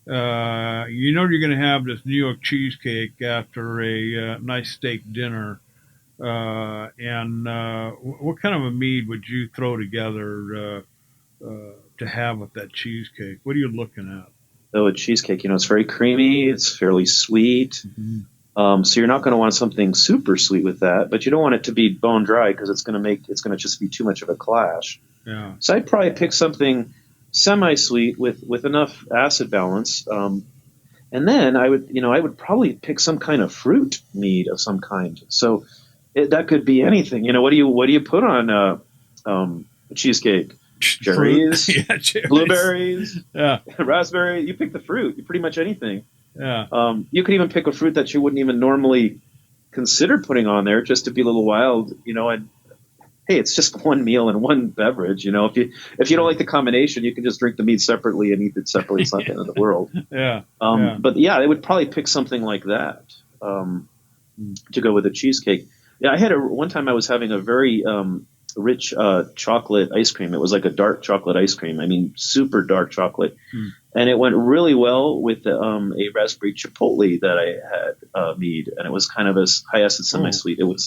You're going to have this New York cheesecake after a nice steak dinner. What kind of a mead would you throw together to have with that cheesecake? What are you looking at? So a cheesecake, it's very creamy. It's fairly sweet. Mm-hmm. So you're not going to want something super sweet with that, but you don't want it to be bone dry because it's going to just be too much of a clash. Yeah. So I'd probably pick something semi-sweet with enough acid balance. And then I would probably pick some kind of fruit mead of some kind. So that could be anything. What do you put on a cheesecake? Cherries, cherries. Blueberries, yeah, raspberry. You pick the fruit. You pretty much anything. Yeah. You could even pick a fruit that you wouldn't even normally consider putting on there, just to be a little wild. And hey, it's just one meal and one beverage. If you don't like the combination, you can just drink the meat separately and eat it separately. It's not the end of the world. Yeah. But yeah, they would probably pick something like that to go with a cheesecake. Yeah, one time I was having a very rich chocolate ice cream. It was like a dark chocolate ice cream. I mean, super dark chocolate. And it went really well with a raspberry chipotle that I had mead. And it was kind of a high acid semi-sweet. It went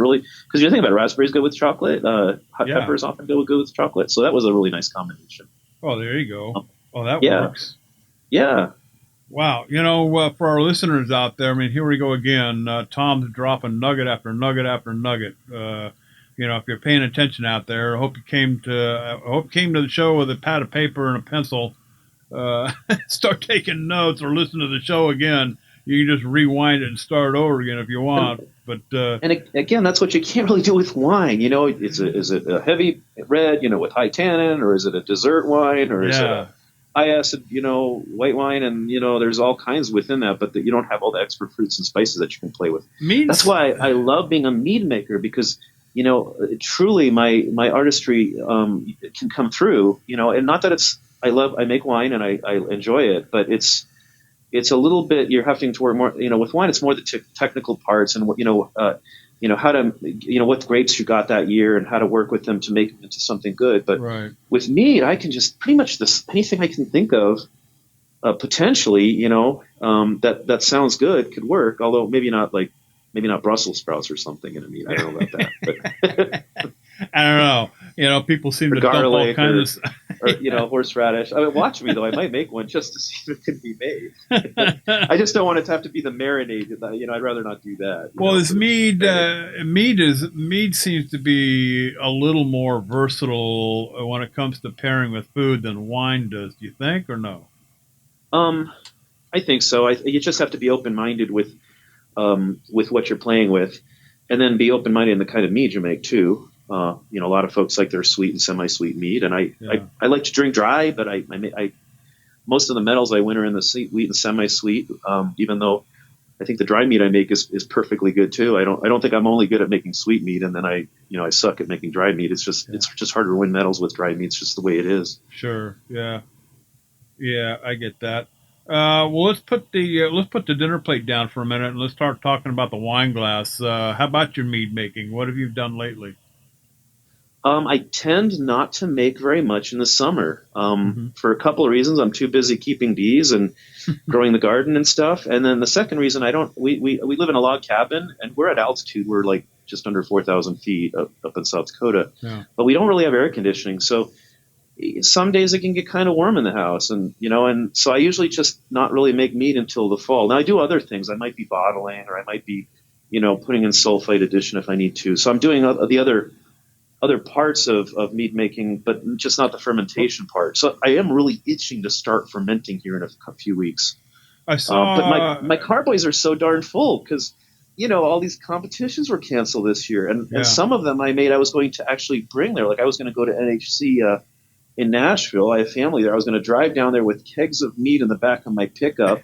really, because you think about it, raspberries go with chocolate. Hot peppers often go good with chocolate. So that was a really nice combination. Oh, there you go. That works. Yeah. Wow. For our listeners out there, I mean, here we go again. Tom's dropping nugget after nugget after nugget. If you're paying attention out there, I hope you came to the show with a pad of paper and a pencil. Start taking notes or listen to the show again. You can just rewind it and start over again if you want. But and again, that's what you can't really do with wine. Is it a heavy red, with high tannin, or is it a dessert wine, or is it a high acid, white wine? And there's all kinds within that, but you don't have all the extra fruits and spices that you can play with. That's why I love being a mead maker, because truly my artistry can come through. And not that I make wine and I enjoy it, but it's a little bit, you're having to work more, with wine, it's more the technical parts and how to, what grapes you got that year and how to work with them to make them into something good. But with mead, I can just pretty much anything I can think of, potentially, that sounds good could work. Although maybe not Brussels sprouts or something in a mead. I don't know about that. But I don't know. People seem to dump all kinds of or horseradish. I mean, watch me though. I might make one just to see if it can be made. I just don't want it to have to be the marinade. I'd rather not do that. Well, is mead mead seems to be a little more versatile when it comes to pairing with food than wine does. Do you think, or no? I think so. You just have to be open-minded with what you're playing with, and then be open-minded in the kind of mead you make too. A lot of folks like their sweet and semi-sweet mead, and I like to drink dry, but I most of the metals I win are in the sweet and semi-sweet. Even though I think the dry mead I make is perfectly good too. I don't think I'm only good at making sweet mead, and then I suck at making dry mead. It's just harder to win medals with dry mead. It's just the way it is. Sure. Yeah. Yeah, I get that. Well, let's put the dinner plate down for a minute and let's start talking about the wine glass. How about your mead making? What have you done lately? I tend not to make very much in the summer for a couple of reasons. I'm too busy keeping bees and growing the garden and stuff. And then the second reason, we live in a log cabin and we're at altitude. We're like just under 4,000 feet up in South Dakota, but we don't really have air conditioning. So some days it can get kind of warm in the house, and so I usually just not really make mead until the fall. Now I do other things. I might be bottling, or I might be, putting in sulfite addition if I need to. So I'm doing the other parts of mead making, but just not the fermentation part. So I am really itching to start fermenting here in a few weeks. I saw, but my carboys are so darn full because all these competitions were canceled this year, and some of them I was going to actually bring there. Like I was going to go to NHC. In Nashville, I have family there. I was going to drive down there with kegs of mead in the back of my pickup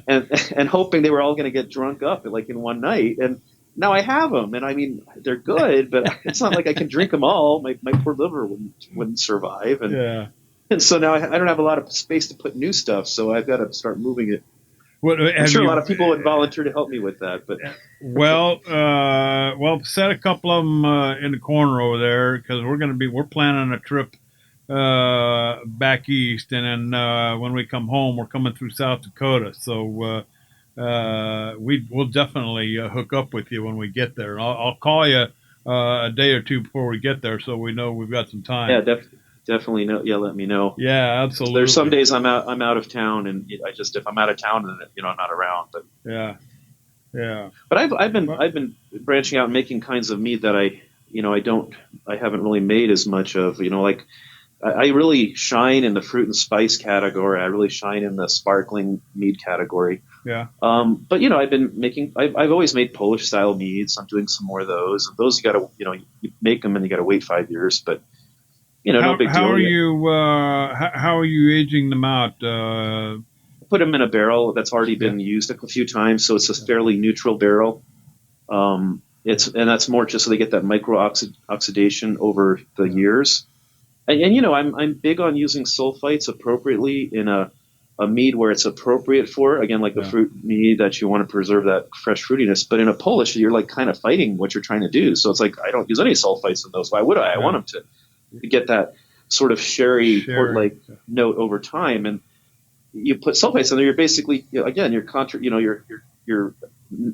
and hoping they were all going to get drunk up like in one night. And now I have them. And I mean, they're good, but it's not like I can drink them all. My poor liver wouldn't survive. And so now I don't have a lot of space to put new stuff. So I've got to start moving it. I'm sure a lot of people would volunteer to help me with that, but well, set a couple of them in the corner over there because we're planning a trip back east, and then when we come home, we're coming through South Dakota. So we'll definitely hook up with you when we get there. I'll call you a day or two before we get there, so we know we've got some time. Yeah, definitely. Yeah, let me know. Yeah, absolutely. There's some days I'm out of town, and if I'm out of town, then I'm not around. But yeah. But I've been branching out and making kinds of mead that I haven't really made as much of. Like. I really shine in the fruit and spice category. I really shine in the sparkling mead category. Yeah. But I've always made Polish style meads. I'm doing some more of those. And those you make them and you got to wait 5 years. But no big deal. How are you aging them out? Put them in a barrel that's already been used a few times, so it's a fairly neutral barrel. And that's more just so they get that micro oxidation over the years. And I'm big on using sulfites appropriately in a mead where it's appropriate for, again, like the fruit mead that you want to preserve that fresh fruitiness. But in a Polish, you're like kind of fighting what you're trying to do. So it's like I don't use any sulfites in those. Why would I? I want them to get that sort of sherry port-like note over time. And you put sulfites in there, you're basically you're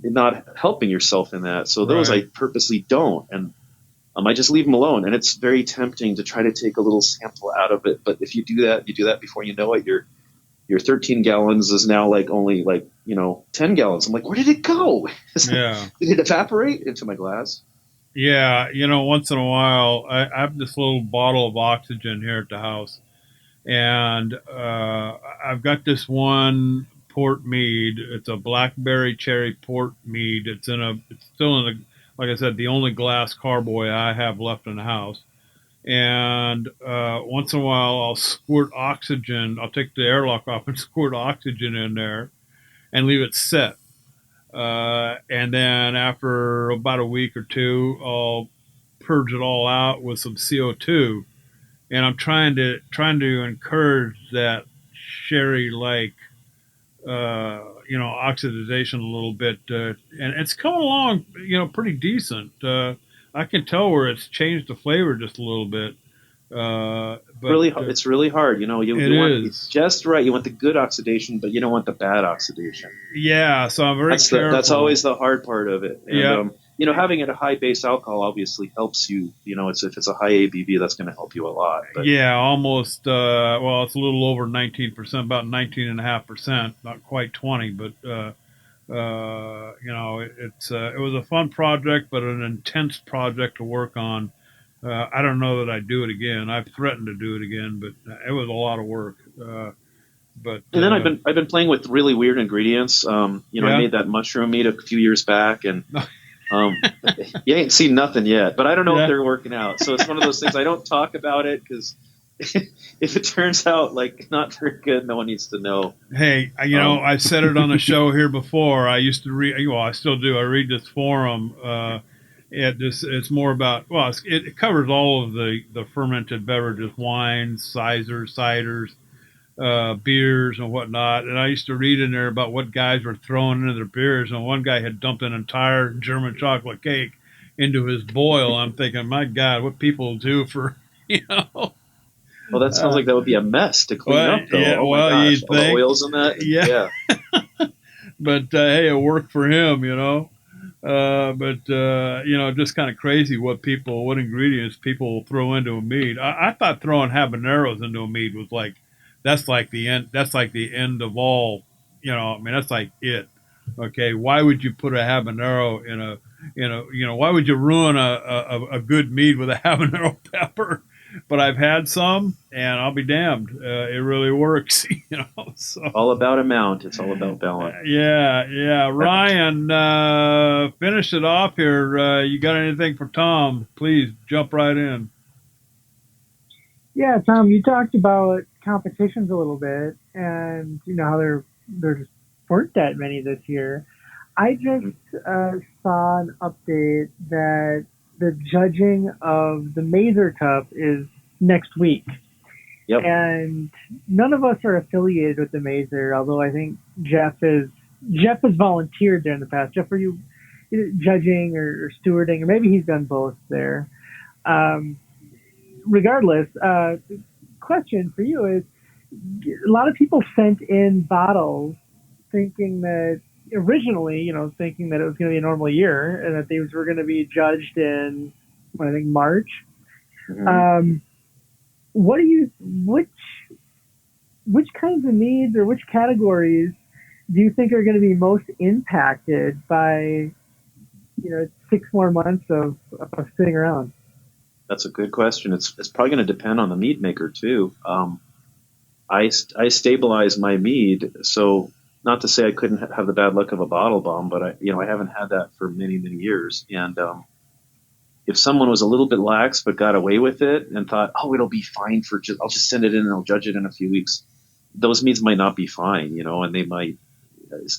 not helping yourself in that. So those I purposely don't. And I just leave them alone, and it's very tempting to try to take a little sample out of it. But if you do that before you know it, your 13 gallons is now only 10 gallons. I'm like, where did it go? Did it evaporate into my glass? Yeah, once in a while, I have this little bottle of oxygen here at the house, and I've got this one port mead. It's a blackberry cherry port mead. It's still in a, like I said, the only glass carboy I have left in the house. And once in a while, I'll squirt oxygen. I'll take the airlock off and squirt oxygen in there and leave it set. And then after about a week or two, I'll purge it all out with some CO2. And I'm trying to encourage that sherry-like oxidization a little bit, and it's coming along, pretty decent. I can tell where it's changed the flavor just a little bit. But it's really hard. You want it just right. You want the good oxidation, but you don't want the bad oxidation. Yeah, so I'm very careful. That's always the hard part of it. And, having it a high base alcohol obviously helps you. If it's a high ABV, that's going to help you a lot. But, yeah, almost. Well, it's a little over 19%, about 19.5%, not quite 20, but it was a fun project, but an intense project to work on. I don't know that I'd do it again. I've threatened to do it again, but it was a lot of work. And then I've been playing with really weird ingredients. I made that mushroom meat a few years back, and you ain't seen nothing yet. But I don't know if they're working out. So it's one of those things I don't talk about it because if it turns out like not very good, no one needs to know. Hey, I said it on the show here before. I used to read. Well, I still do. I read this forum. It's more about it covers all of the fermented beverages, wines, ciders, beers and whatnot. And I used to read in there about what guys were throwing into their beers. And one guy had dumped an entire German chocolate cake into his boil. I'm thinking, my God, what people do for, Well, that sounds like that would be a mess to clean up, though. Yeah, my gosh, you'd all think. the oils in that. Yeah. But, hey, it worked for him, just kind of crazy what ingredients people throw into a mead. I thought throwing habaneros into a mead was that's like the end of all, that's like it. Okay. Why would you put a habanero why would you ruin a good mead with a habanero pepper? But I've had some, and I'll be damned. It really works, So. All about amount. It's all about balance. Yeah. Ryan, finish it off here. You got anything for Tom? Please jump right in. Yeah, Tom, you talked about competitions a little bit, and how there just weren't that many this year. I just saw an update that the judging of the Mazer Cup is next week. Yep. And none of us are affiliated with the Mazer, although I think Jeff has volunteered there in the past. Jeff, are you judging or stewarding, or maybe he's done both there? Regardless, the question for you is, a lot of people sent in bottles thinking that originally, thinking that it was going to be a normal year and that these were going to be judged in, I think, March. Mm-hmm. Which kinds of needs or which categories do you think are going to be most impacted by, 6 more months of sitting around? That's a good question. It's probably going to depend on the mead maker too. I stabilize my mead, so not to say I couldn't have the bad luck of a bottle bomb, but I haven't had that for many, many years. And if someone was a little bit lax but got away with it and thought, oh, it'll be fine I'll just send it in and I'll judge it in a few weeks, those meads might not be fine, and they might.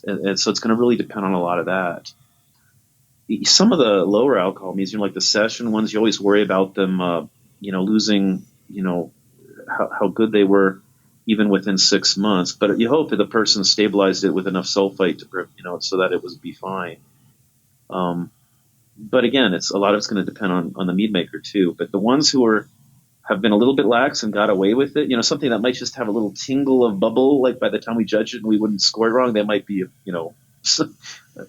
And so it's going to really depend on a lot of that. Some of the lower alcohol meads, like the session ones, you always worry about them, losing, how good they were even within 6 months. But you hope that the person stabilized it with enough sulfite to, so that it would be fine. But again, a lot of it's going to depend on the mead maker too. But the ones who have been a little bit lax and got away with it, something that might just have a little tingle of bubble, like by the time we judge it and we wouldn't score it wrong, they might be,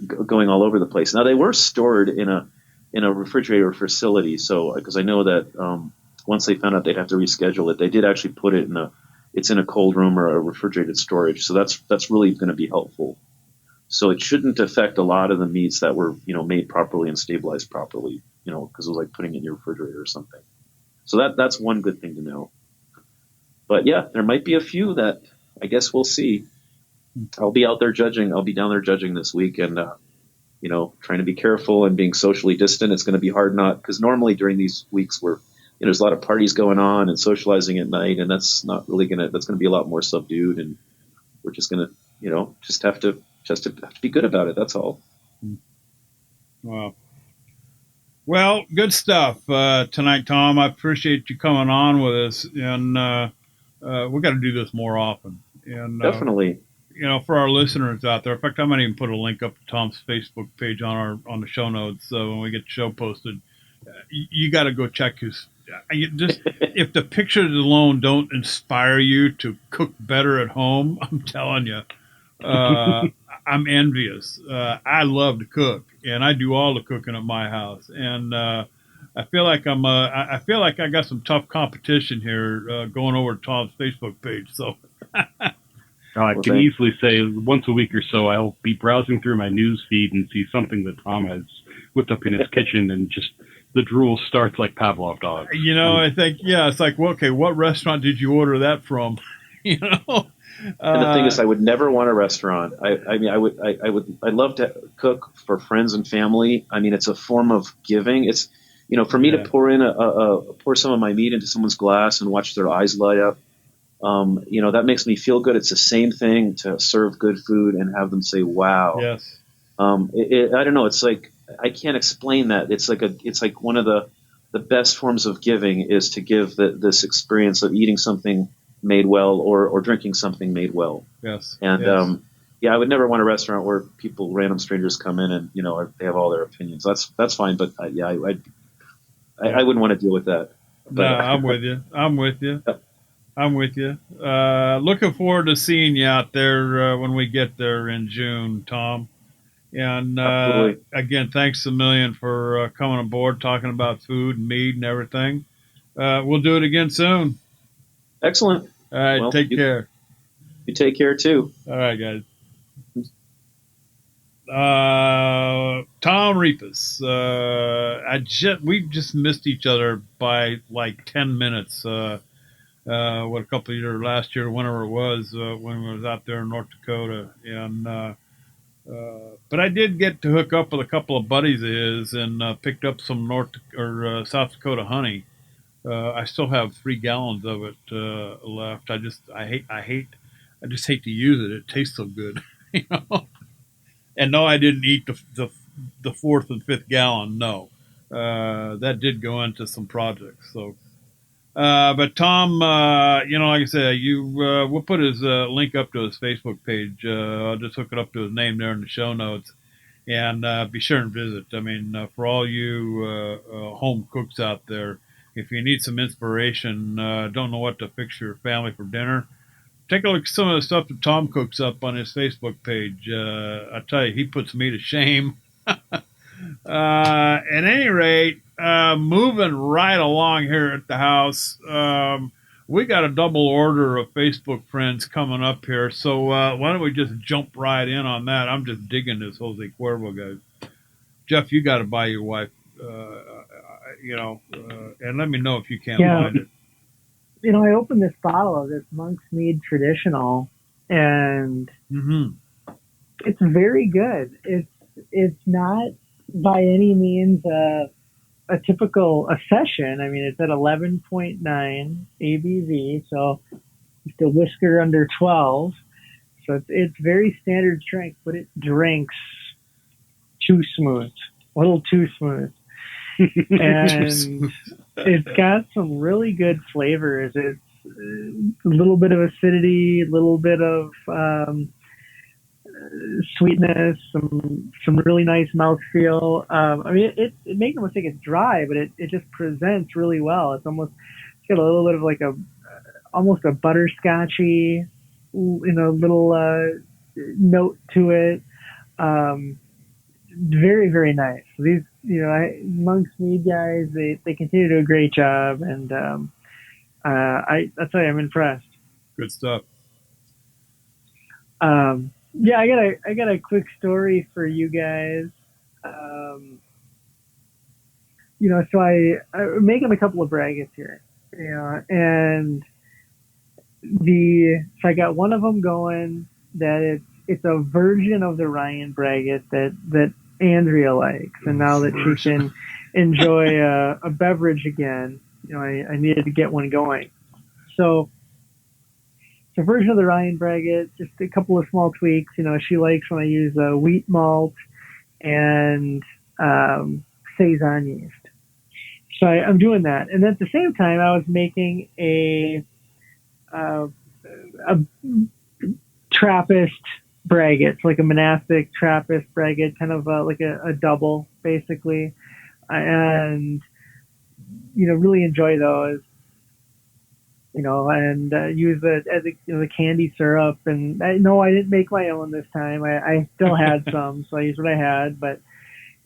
going all over the place. Now they were stored in a refrigerator facility, so because I know that once they found out they'd have to reschedule it, they did actually put it it's in a cold room or a refrigerated storage. So that's really going to be helpful. So it shouldn't affect a lot of the meats that were made properly and stabilized properly, because it was like putting it in your refrigerator or something. So that's one good thing to know. But yeah, there might be a few that I guess we'll see. I'll be out there judging. I'll be down there judging this week, and trying to be careful and being socially distant. It's going to be hard because normally during these weeks there's a lot of parties going on and socializing at night, and that's not really that's going to be a lot more subdued, and we're just going to just have to be good about it. That's all. Wow. Well, good stuff tonight, Tom. I appreciate you coming on with us, and we got to do this more often. And definitely. For our listeners out there, in fact, I might even put a link up to Tom's Facebook page on the show notes. So when we get the show posted, you got to go check his. If the pictures alone don't inspire you to cook better at home, I'm telling you, I'm envious. I love to cook, and I do all the cooking at my house. And I feel like I feel like I got some tough competition here going over to Tom's Facebook page. So I can easily say once a week or so I'll be browsing through my news feed and see something that Tom has whipped up in his kitchen, and just the drool starts like Pavlov dogs. You know, I think, yeah, it's like, well, okay, what restaurant did you order that from? You know. And the thing is, I would never want a restaurant. I mean, I'd love to cook for friends and family. I mean, it's a form of giving. It's, you know, for me to pour some of my meat into someone's glass and watch their eyes light up. You know, that makes me feel good. It's the same thing to serve good food and have them say, "Wow." Yes. I don't know. It's like, I can't explain that. It's like one of the best forms of giving is to give this experience of eating something made well or drinking something made well. Yes. And yes. Yeah, I would never want a restaurant where random strangers come in and, you know, they have all their opinions. That's fine, but I wouldn't want to deal with that. But, no, I'm with you. I'm with you. Looking forward to seeing you out there when we get there in June, Tom. And again, thanks a million for coming aboard, talking about food and meat and everything. We'll do it again soon. Excellent. All right, well, take care. You take care too. All right, guys. Tom Repas. We just missed each other by like 10 minutes. A couple of years last year, whenever it was, when we was out there in North Dakota, and but I did get to hook up with a couple of buddies of his and picked up some South Dakota honey. I still have 3 gallons of it left. I just hate to use it. It tastes so good, you know. And no, I didn't eat the 4th and 5th gallon. No, that did go into some projects. So, but Tom, you know, like I said, we'll put his link up to his Facebook page. I'll just hook it up to his name there in the show notes, and be sure and visit. I mean, for all you home cooks out there, if you need some inspiration, don't know what to fix your family for dinner, take a look at some of the stuff that Tom cooks up on his Facebook page. I tell you, he puts me to shame. At any rate, moving right along here at the house, we got a double order of Facebook friends coming up here. So why don't we just jump right in on that? I'm just digging this Jose Cuervo guy. Jeff, you got to buy your wife, you know, and let me know if you can't find it. You know, I opened this bottle of this Monk's Mead Traditional, and it's very good. It's not by any means a typical session. I mean, it's at 11.9 ABV, so it's a whisker under 12. So it's very standard strength, but it drinks too smooth, a little too smooth. And it's got some really good flavors. It's a little bit of acidity, a little bit of sweetness, some really nice mouthfeel. I mean, it makes no mistake, it's dry, but it just presents really well. It's got a little bit of like almost a butterscotchy, you know, little note to it. Very, very nice. These, you know, Monk's Mead guys, they continue to do a great job, and I tell you, I'm impressed. Good stuff. Yeah, I got a quick story for you guys. You know, so I'm making a couple of braggots here, you know, and so I got one of them going that it's a version of the Ryan braggot that Andrea likes, and now that she can enjoy a beverage again, you know, I needed to get one going. So it's a version of the Ryan braggot, just a couple of small tweaks. You know, she likes when I use wheat malt and Saison yeast. So I'm doing that, and at the same time, I was making a Trappist braggot, like a monastic Trappist braggot, kind of like a double, basically, and you know, really enjoy those. You know, and use it as the candy syrup. And I didn't make my own this time. I still had some, so I used what I had. But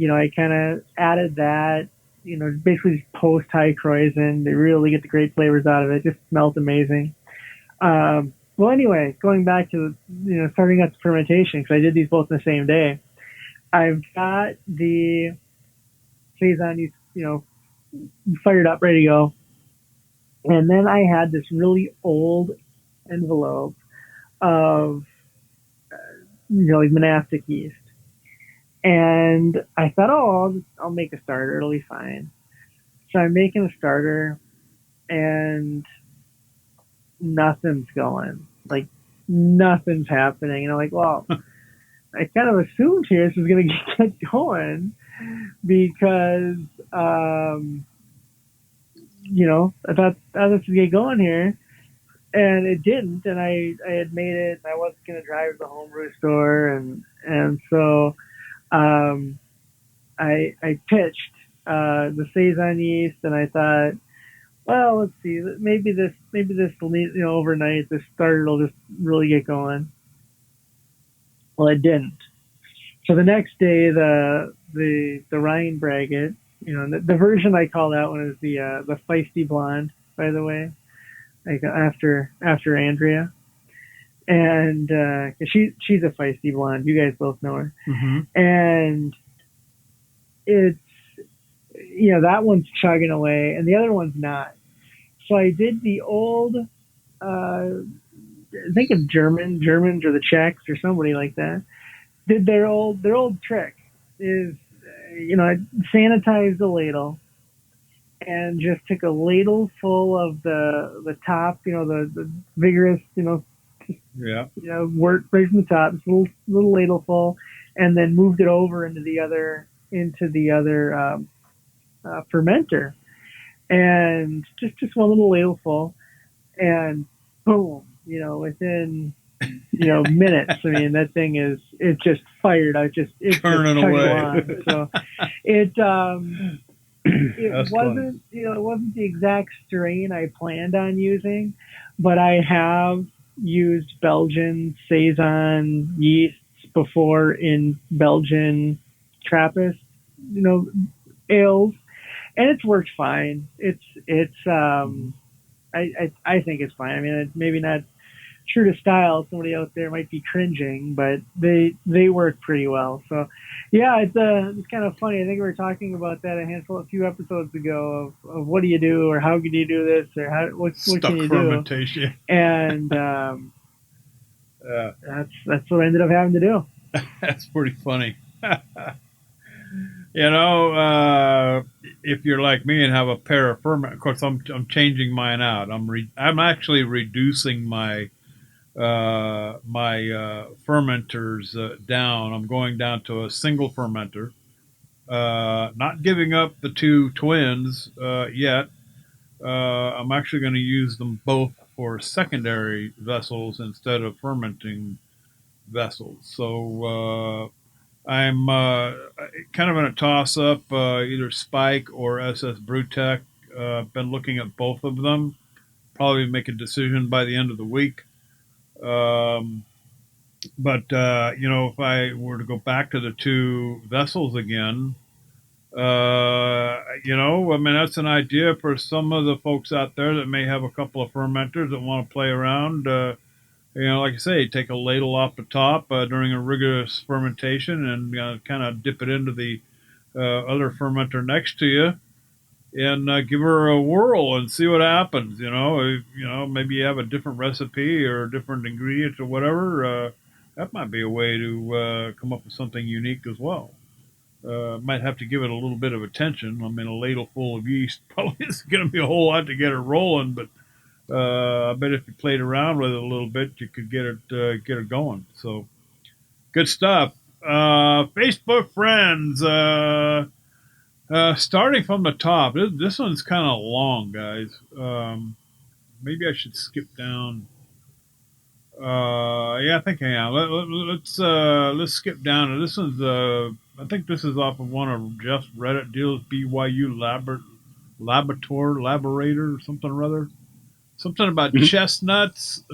I kind of added that, basically just post high Kreuzen. They really get the great flavors out of it. Just smelled amazing. Well, anyway, going back to, starting up the fermentation, because I did these both in the same day. I've got the Saison, fired up, ready to go. And then I had this really old envelope of, like monastic yeast. And I thought, I'll make a starter. It'll be fine. So I'm making a starter and nothing's going. Like, nothing's happening. And I'm like, well, I kind of assumed here this was going to get going because, I thought this was going to get going here. And it didn't. And I had made it. And I wasn't going to drive to the homebrew store. And so I pitched the Saison yeast, and I thought, well, let's see, maybe this will need, overnight, this starter will just really get going. Well, it didn't. So the next day, the Ryan Braggot, the version I call that one is the Feisty Blonde, by the way, like after Andrea. And she's a feisty blonde. You guys both know her. Mm-hmm. And it's, that one's chugging away, and the other one's not. So I did the old, I think of Germans or the Czechs or somebody like that, did their old trick is, I sanitized the ladle and just took a ladle full of the top, the vigorous, yeah, wort right from the top, just a little ladle full, and then moved it over into the other fermenter, and just one little ladle full, and boom, within minutes. I mean, that thing it just fired. It's turning away. On. So it wasn't it wasn't the exact strain I planned on using, but I have used Belgian Saison yeasts before in Belgian Trappist, ales, and it's worked fine. I think it's fine. I mean, it's maybe not true to style. Somebody out there might be cringing, but they work pretty well. So yeah, it's kind of funny. I think we were talking about that a few episodes ago of what do you do, or how can you do this, or what can you fermentation. Do? And that's what I ended up having to do. That's pretty funny. If you're like me and have a pair of ferment, of course I'm changing mine out. I'm actually reducing my fermenters down. I'm going down to a single fermenter. Not giving up the two twins yet. I'm actually going to use them both for secondary vessels instead of fermenting vessels. So I'm kind of in a toss-up, either Spike or SS Brewtech. Been looking at both of them. Probably make a decision by the end of the week. But if I were to go back to the two vessels again, that's an idea for some of the folks out there that may have a couple of fermenters that want to play around. Like I say, take a ladle off the top during a rigorous fermentation and kind of dip it into the other fermenter next to you, and give her a whirl and see what happens. Maybe you have a different recipe or different ingredients or whatever. That might be a way to come up with something unique as well. Might have to give it a little bit of attention. I mean, a ladle full of yeast probably isn't going to be a whole lot to get it rolling, but I bet if you played around with it a little bit, you could get it going. So, good stuff. Facebook friends, starting from the top. This one's kind of long, guys. Maybe I should skip down. I think I am. Let's skip down. This one's I think this is off of one of Jeff's Reddit deals, BYU Laborator or something or other. Something about chestnuts.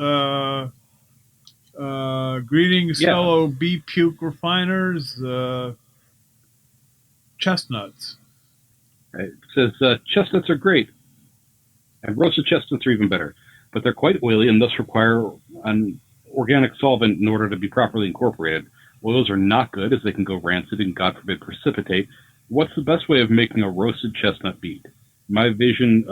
Greetings, fellow bee puke refiners. chestnuts? It says chestnuts are great, and roasted chestnuts are even better, but they're quite oily and thus require an organic solvent in order to be properly incorporated. Oils are not good as they can go rancid and, God forbid, precipitate. What's the best way of making a roasted chestnut mead? My vision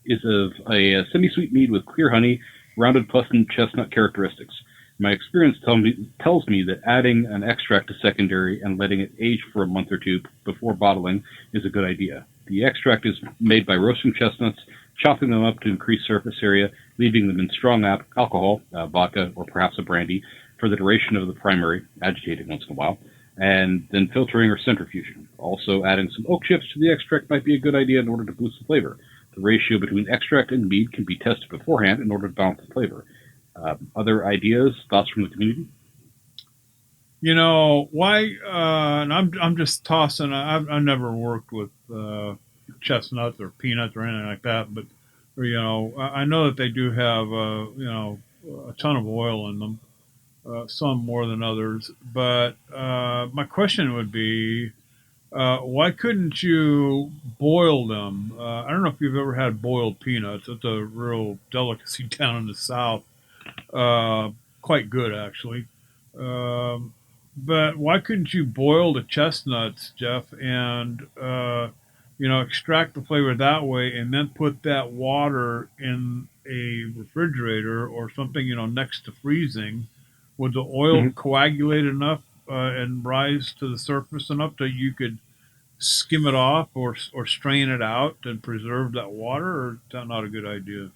is of a semi-sweet mead with clear honey, rounded pleasant chestnut characteristics. My experience tells me that adding an extract to secondary and letting it age for a month or two before bottling is a good idea. The extract is made by roasting chestnuts, chopping them up to increase surface area, leaving them in strong alcohol, vodka or perhaps a brandy, for the duration of the primary, agitating once in a while, and then filtering or centrifuging. Also, adding some oak chips to the extract might be a good idea in order to boost the flavor. The ratio between extract and mead can be tested beforehand in order to balance the flavor. Other ideas, thoughts from the community? Why? And I'm just tossing. I've never worked with chestnuts or peanuts or anything like that, but I know that they do have a ton of oil in them. Some more than others. But my question would be, why couldn't you boil them? I don't know if you've ever had boiled peanuts. It's a real delicacy down in the South. Quite good, actually. But why couldn't you boil the chestnuts, Jeff, and extract the flavor that way, and then put that water in a refrigerator or something, next to freezing? Would the oil coagulate enough and rise to the surface enough that you could skim it off or strain it out and preserve that water, or is that not a good idea?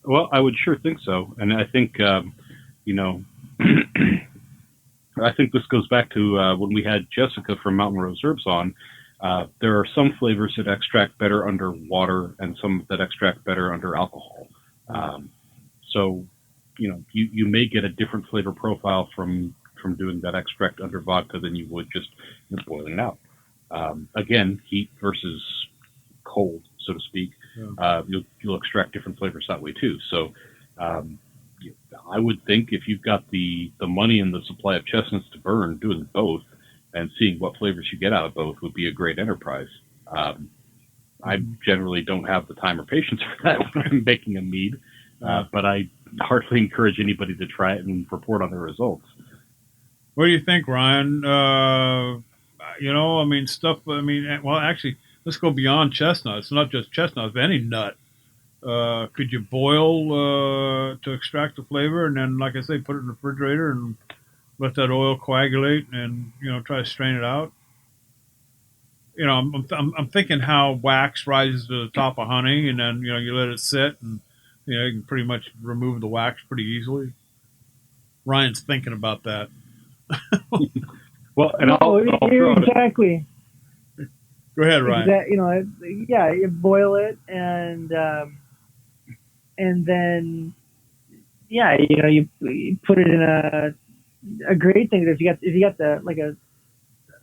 Well, I would sure think so, and I think you know, I think this goes back to when we had Jessica from Mountain Rose Herbs on. There are some flavors that extract better under water, and some that extract better under alcohol. So, you may get a different flavor profile from doing that extract under vodka than you would just boiling it out. Again, heat versus cold, so to speak. Yeah. You'll extract different flavors that way too. So, I would think if you've got the money and the supply of chestnuts to burn, doing both and seeing what flavors you get out of both would be a great enterprise. I generally don't have the time or patience for that when I'm making a mead, but I hardly encourage anybody to try it and report on their results. What do you think, Ryan? Well, actually, let's go beyond chestnuts. Not just chestnuts, but any nut. Could you boil to extract the flavor, and then, like I say, put it in the refrigerator and let that oil coagulate, and try to strain it out? I'm thinking how wax rises to the top of honey, and then you let it sit, and you can pretty much remove the wax pretty easily. Ryan's thinking about that. Well, and I'll exactly. Go ahead, Ryan. You boil it, and then you put it in a great thing is if you got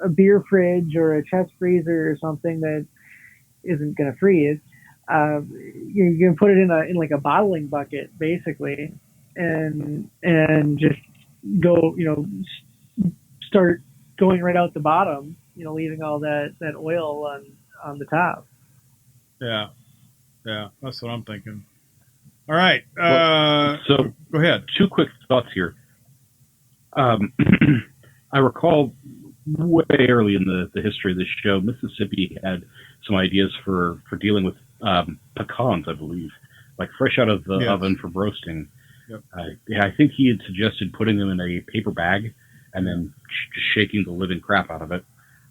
a beer fridge or a chest freezer or something that isn't going to freeze, you can put it in a bottling bucket basically, and just go start going right out the bottom, leaving all that oil on the top. Yeah, that's what I'm thinking. All right, so go ahead. Two quick thoughts here. I recall way early in the history of this show, Mississippi had some ideas for dealing with pecans, I believe, like fresh out of the oven for roasting. Yep. I think he had suggested putting them in a paper bag and then just shaking the living crap out of it.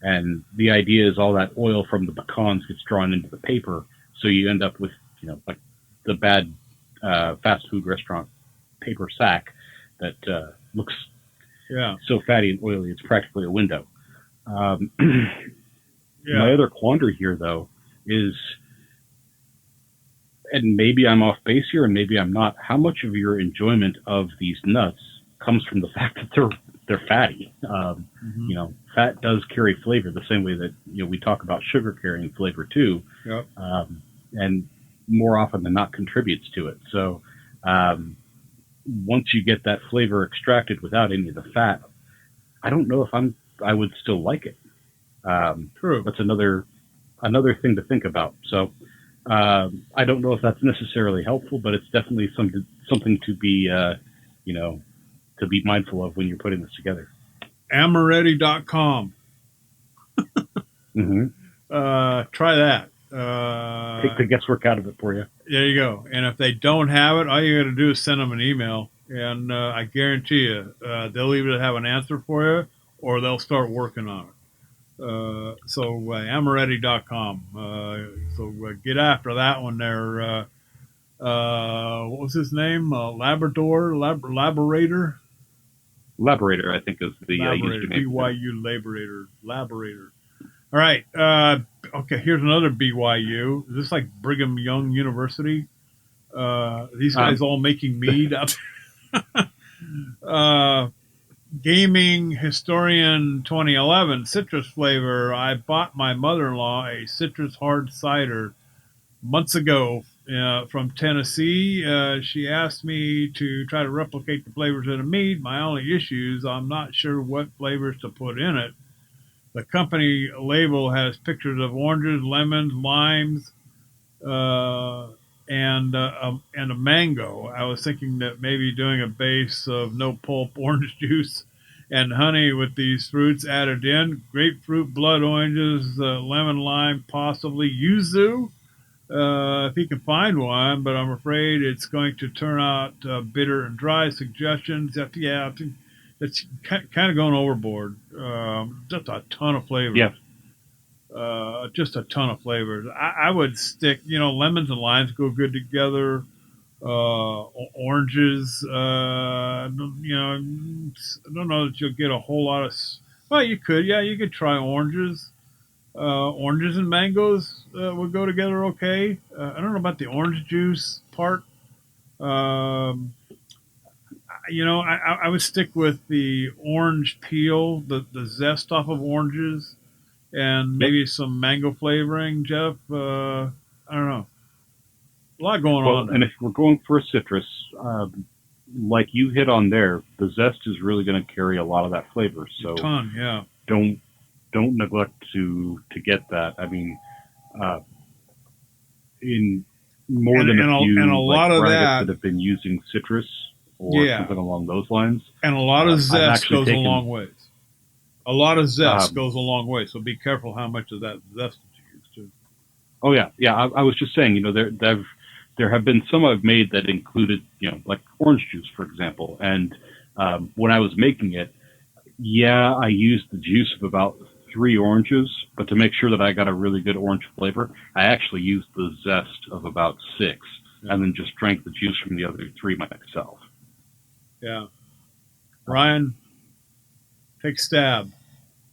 And the idea is all that oil from the pecans gets drawn into the paper, so you end up with like the bad fast food restaurant paper sack that looks so fatty and oily it's practically a window. My other quandary here, though, is, and maybe I'm off base here and maybe I'm not, how much of your enjoyment of these nuts comes from the fact that they're fatty? Fat does carry flavor the same way that we talk about sugar carrying flavor too. Yep. And more often than not contributes to it. So once you get that flavor extracted without any of the fat, I don't know if I would still like it. True. That's another thing to think about. So I don't know if that's necessarily helpful, but it's definitely something to be to be mindful of when you're putting this together. Amaretti.com. Mm-hmm. Try that. Take the guesswork out of it for you. There you go. And if they don't have it, all you got to do is send them an email, and I guarantee you they'll either have an answer for you or they'll start working on it. So Amaretti.com. So get after that one there. What was his name? Laborator? Laborator, I think, is the Laborator, username. BYU Laborator. All right. Okay, here's another BYU. Is this like Brigham Young University? These guys all making mead out there. Gaming Historian 2011 citrus flavor. I bought my mother-in-law a citrus hard cider months ago from Tennessee. She asked me to try to replicate the flavors in a mead. My only issue is I'm not sure what flavors to put in it. The company label has pictures of oranges, lemons, limes, and a mango. I was thinking that maybe doing a base of no pulp orange juice and honey with these fruits added in. Grapefruit, blood oranges, lemon, lime, possibly yuzu, if you can find one, but I'm afraid it's going to turn out bitter and dry. Suggestions? Yeah, I think it's kind of going overboard. Just a ton of flavors. Yeah. Just a ton of flavors. I would stick, lemons and limes go good together. Oranges, I don't know that you'll get a whole lot of. Well, you could, yeah, you could try oranges. Oranges and mangoes would go together okay. I don't know about the orange juice part. I would stick with the orange peel, the zest off of oranges, and maybe some mango flavoring, Jeff. I don't know. A lot going on. And if we're going for a citrus, like you hit on there, the zest is really going to carry a lot of that flavor. So a ton, yeah. Don't neglect to get that. I mean, in more than a few and a lot of that have been using citrus or something along those lines. And a lot of zest goes a long ways. A lot of zest goes a long way. So be careful how much of that zest you use too. Oh yeah. I was just saying, there have been some I've made that included, like orange juice, for example. And when I was making it, I used the juice of about 3 oranges, but to make sure that I got a really good orange flavor, I actually used the zest of about 6, and then just drank the juice from the other 3 myself. Yeah. Ryan, take a stab.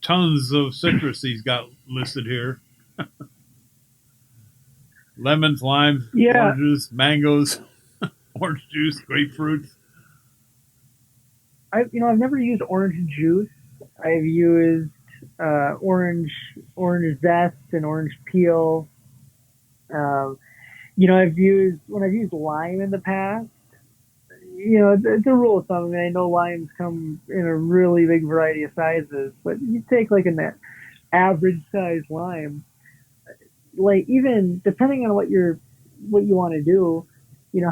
Tons of citrus he's got listed here. Lemons, limes, oranges, mangoes, orange juice, grapefruits. I've never used orange juice. I've used orange zest and orange peel. I've used lime in the past. It's a rule of thumb. I mean, I know limes come in a really big variety of sizes, but you take like an average size lime. Like even depending on what you want to do,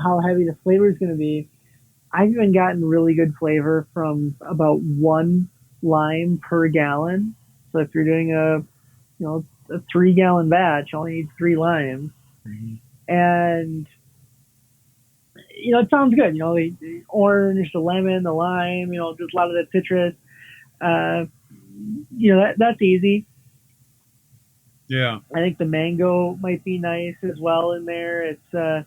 how heavy the flavor is going to be. I've even gotten really good flavor from about 1 lime per gallon. So if you're doing a 3-gallon batch, you only need 3 limes, and it sounds good. The orange, the lemon, the lime, just a lot of that citrus. That's easy. Yeah. I think the mango might be nice as well in there. It's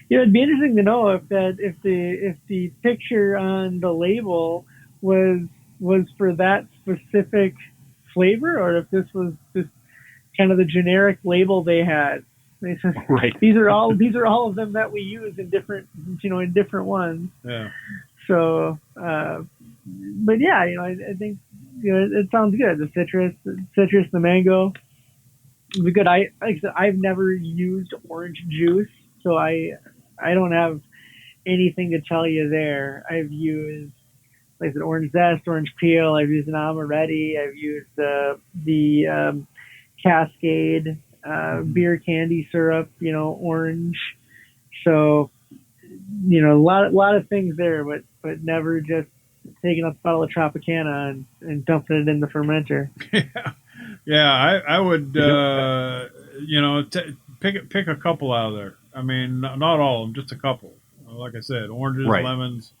it'd be interesting to know if the picture on the label was for that specific flavor, or if this was just kind of the generic label they had. Right. These are all of them that we use in different ones. Yeah. So, but yeah, I think it sounds good. The citrus, the mango, would be good. Like I said, I've never used orange juice, so I don't have anything to tell you there. I've used like I said, orange zest, orange peel. I've used an Amaretti. I've used the Cascade beer candy syrup, orange. So, a lot of things there, but never just taking a bottle of Tropicana and dumping it in the fermenter. Yeah, I would, pick a couple out of there. I mean, not all of them, just a couple. Like I said, oranges, Right. lemons,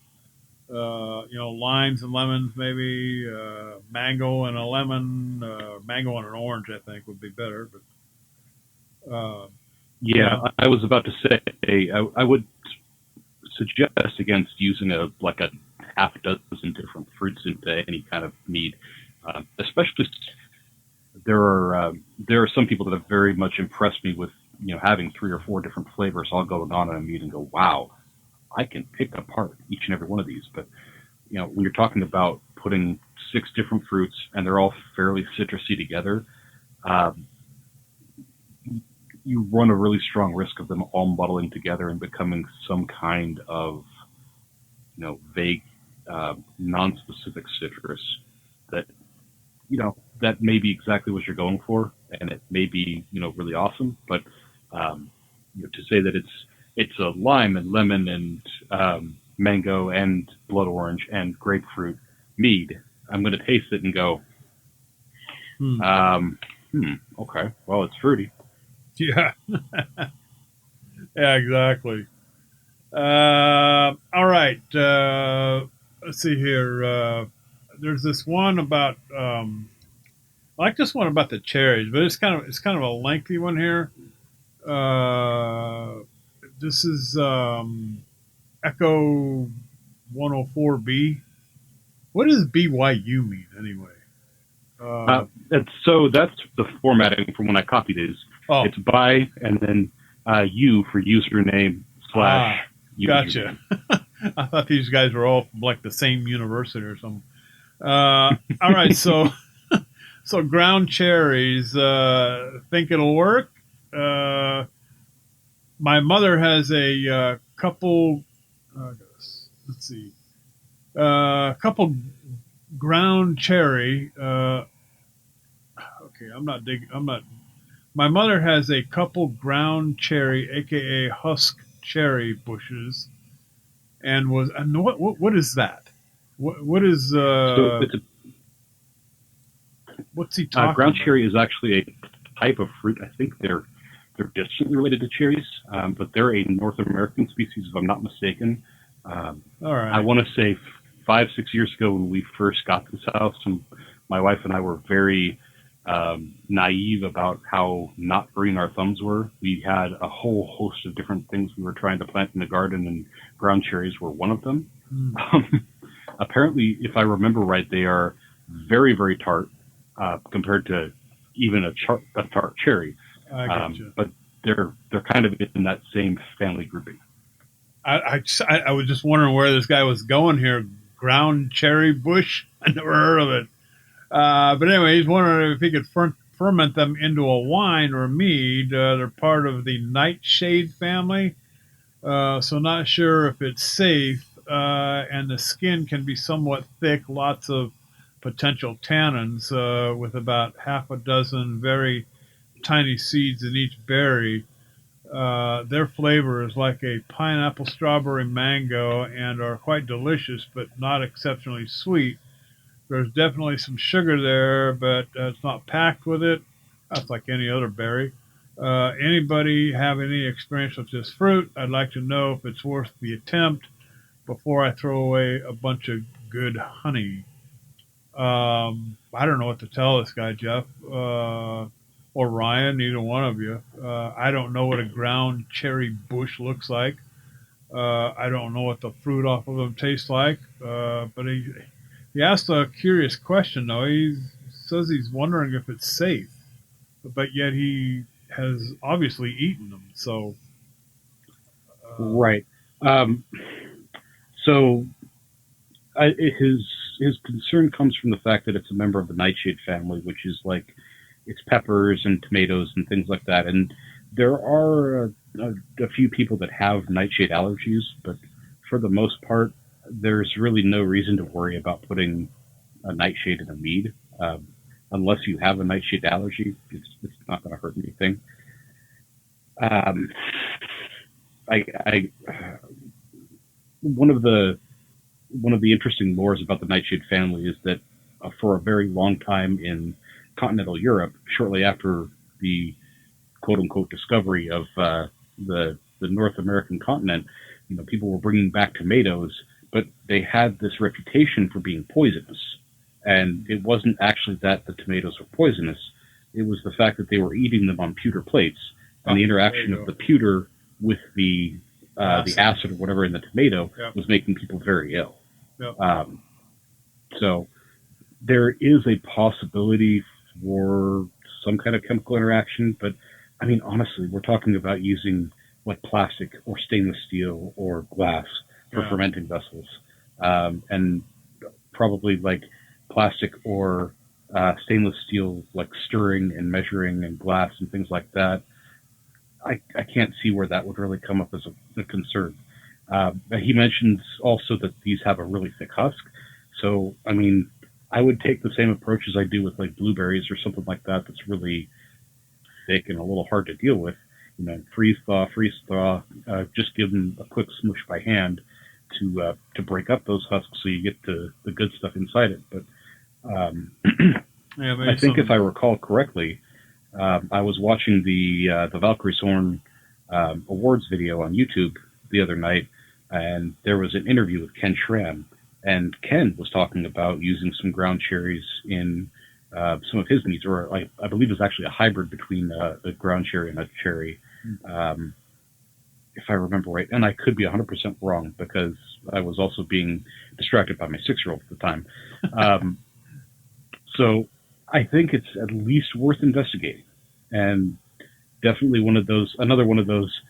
limes and lemons, maybe mango and a lemon, mango and an orange. I think would be better. But I was about to say I would suggest against using a half a dozen different fruits into any kind of mead, especially there are some people that have very much impressed me with having 3 or 4 different flavors all going on in a mead and go, wow, I can pick apart each and every one of these. But when you're talking about putting 6 different fruits and they're all fairly citrusy together, you run a really strong risk of them all muddling together and becoming some kind of vague, non-specific citrus that that may be exactly what you're going for, and it may be really awesome. But to say that it's a lime and lemon and mango and blood orange and grapefruit mead, I'm going to taste it and go, okay, well, it's fruity. Yeah. Yeah, exactly. All right. Let's see here. There's this one about I like this one about the cherries, but it's kind of a lengthy one here. This is Echo 104B. What does BYU mean anyway? That's the formatting from when I copied it. It's by and then U for username / gotcha. I thought these guys were all from like the same university or something. All right, so ground cherries. Think it'll work? My mother has a couple. Let's see, couple ground cherry. Okay, I'm not. My mother has a couple ground cherry, aka husk cherry bushes, and what is that? What is what's he talking ground about? cherry is actually a type of fruit. I think they're distantly related to cherries, but they're a North American species, if I'm not mistaken. All right. I want to say 5-6 years ago when we first got this house, and my wife and I were very naive about how not green our thumbs were. We had a whole host of different things we were trying to plant in the garden, and ground cherries were one of them. Apparently, if I remember right, they are very, very tart compared to even a tart cherry. I gotcha. But they're kind of in that same family grouping. I was just wondering where this guy was going here. Ground cherry bush? I never heard of it. But anyway, he's wondering if he could ferment them into a wine or a mead. They're part of the nightshade family, so not sure if it's safe. And the skin can be somewhat thick, lots of potential tannins, with about half a dozen very tiny seeds in each berry. Their flavor is like a pineapple, strawberry, mango, and are quite delicious, but not exceptionally sweet. There's definitely some sugar there, but it's not packed with it. That's like any other berry. Anybody have any experience with this fruit? I'd like to know if it's worth the attempt before I throw away a bunch of good honey. I don't know what to tell this guy, Jeff, or Ryan, either one of you. I don't know what a ground cherry bush looks like. I don't know what the fruit off of them tastes like, but he asked a curious question, though. He says he's wondering if it's safe, but yet he has obviously eaten them. So, right. His concern comes from the fact that it's a member of the nightshade family, which is like it's peppers and tomatoes and things like that. And there are a few people that have nightshade allergies, but for the most part, there's really no reason to worry about putting a nightshade in a mead. Unless you have a nightshade allergy, it's not going to hurt anything. Um, I one of the interesting lores about the nightshade family is that for a very long time in continental Europe, shortly after the quote unquote discovery of the North American continent, people were bringing back tomatoes, but they had this reputation for being poisonous. And it wasn't actually that the tomatoes were poisonous; it was the fact that they were eating them on pewter plates, and the interaction of the pewter with the acid or whatever in the tomato was making people very ill. Yep. So there is a possibility for some kind of chemical interaction, but I mean, honestly, we're talking about using plastic or stainless steel or glass for fermenting vessels, and probably plastic or stainless steel, stirring and measuring and glass and things like that. I can't see where that would really come up as a concern. He mentions also that these have a really thick husk. So, I mean, I would take the same approach as I do with blueberries or something like that that's really thick and a little hard to deal with. Freeze thaw, just give them a quick smoosh by hand to break up those husks so you get the good stuff inside it. But I think if I recall correctly, I was watching the Valkyrie's awards video on YouTube the other night, and there was an interview with Ken Schramm, and Ken was talking about using some ground cherries in some of his meats, or I believe it was actually a hybrid between a ground cherry and a cherry, if I remember right. And I could be 100% wrong because I was also being distracted by my 6-year-old at the time. So I think it's at least worth investigating, and definitely another one of those,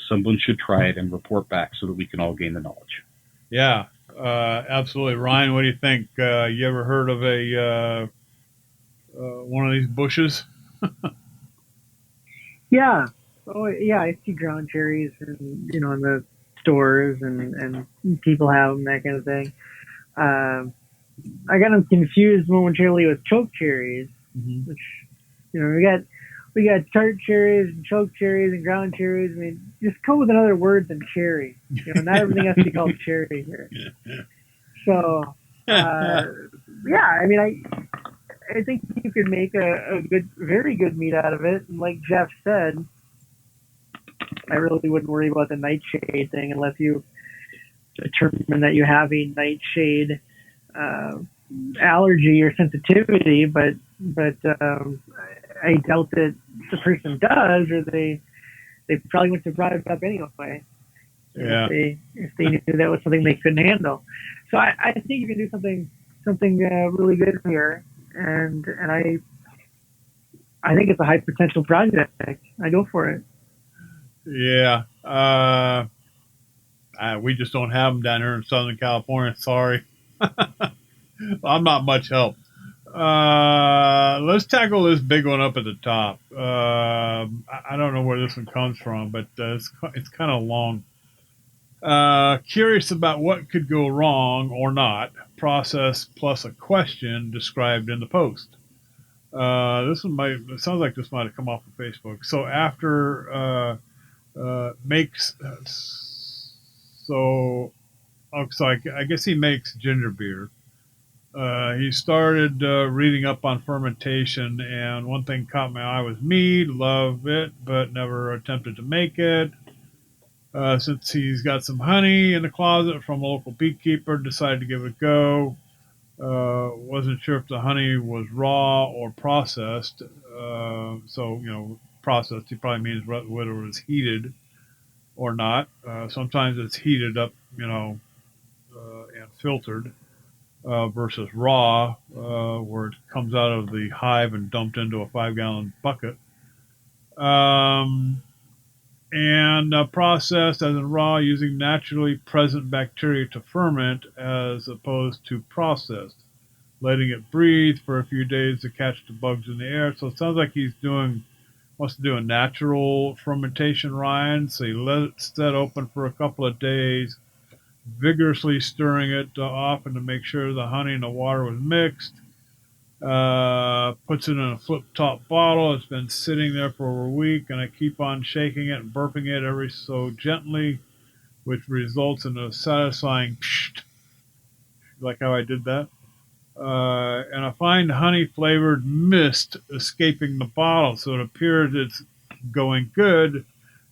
someone should try it and report back so that we can all gain the knowledge. Yeah, absolutely. Ryan, what do you think? You ever heard of a one of these bushes? Yeah. Oh, yeah. I see ground cherries, in the stores, and people have them, that kind of thing. I got them confused momentarily with choke cherries, which we got tart cherries and choke cherries and ground cherries. I mean, just come with another word than cherry. Not everything has to be called cherry here. So, I mean, I think you could make a very good meat out of it. And like Jeff said, I really wouldn't worry about the nightshade thing unless you determine that you have a nightshade allergy or sensitivity. But I doubt that the person does, or they probably wouldn't have brought it up anyway. Yeah. If they knew that was something they couldn't handle. So I think you can do something really good here, and I think it's a high potential project. I go for it. Yeah. We just don't have them down here in Southern California. Sorry. I'm not much help. Let's tackle this big one up at the top. I don't know where this one comes from, but it's kind of long. Curious about what could go wrong or not. Process plus a question described in the post. This one it sounds like this might have come off of Facebook. So after makes so I guess he makes ginger beer. He started reading up on fermentation, and one thing caught my eye was mead. Love it, but never attempted to make it. Since he's got some honey in the closet from a local beekeeper, decided to give it a go. Wasn't sure if the honey was raw or processed. Processed, he probably means whether it was heated or not. Sometimes it's heated up, and filtered. Versus raw, where it comes out of the hive and dumped into a 5-gallon bucket. And processed as in raw, using naturally present bacteria to ferment as opposed to processed, letting it breathe for a few days to catch the bugs in the air. So it sounds like wants to do a natural fermentation, Ryan. So he let it set open for a couple of days, vigorously stirring it often to make sure the honey and the water was mixed. Puts it in a flip top bottle. It's been sitting there for over a week, and I keep on shaking it and burping it every so gently, which results in a satisfying psht. Like how I did that. And I find honey flavored mist escaping the bottle, so it appears it's going good.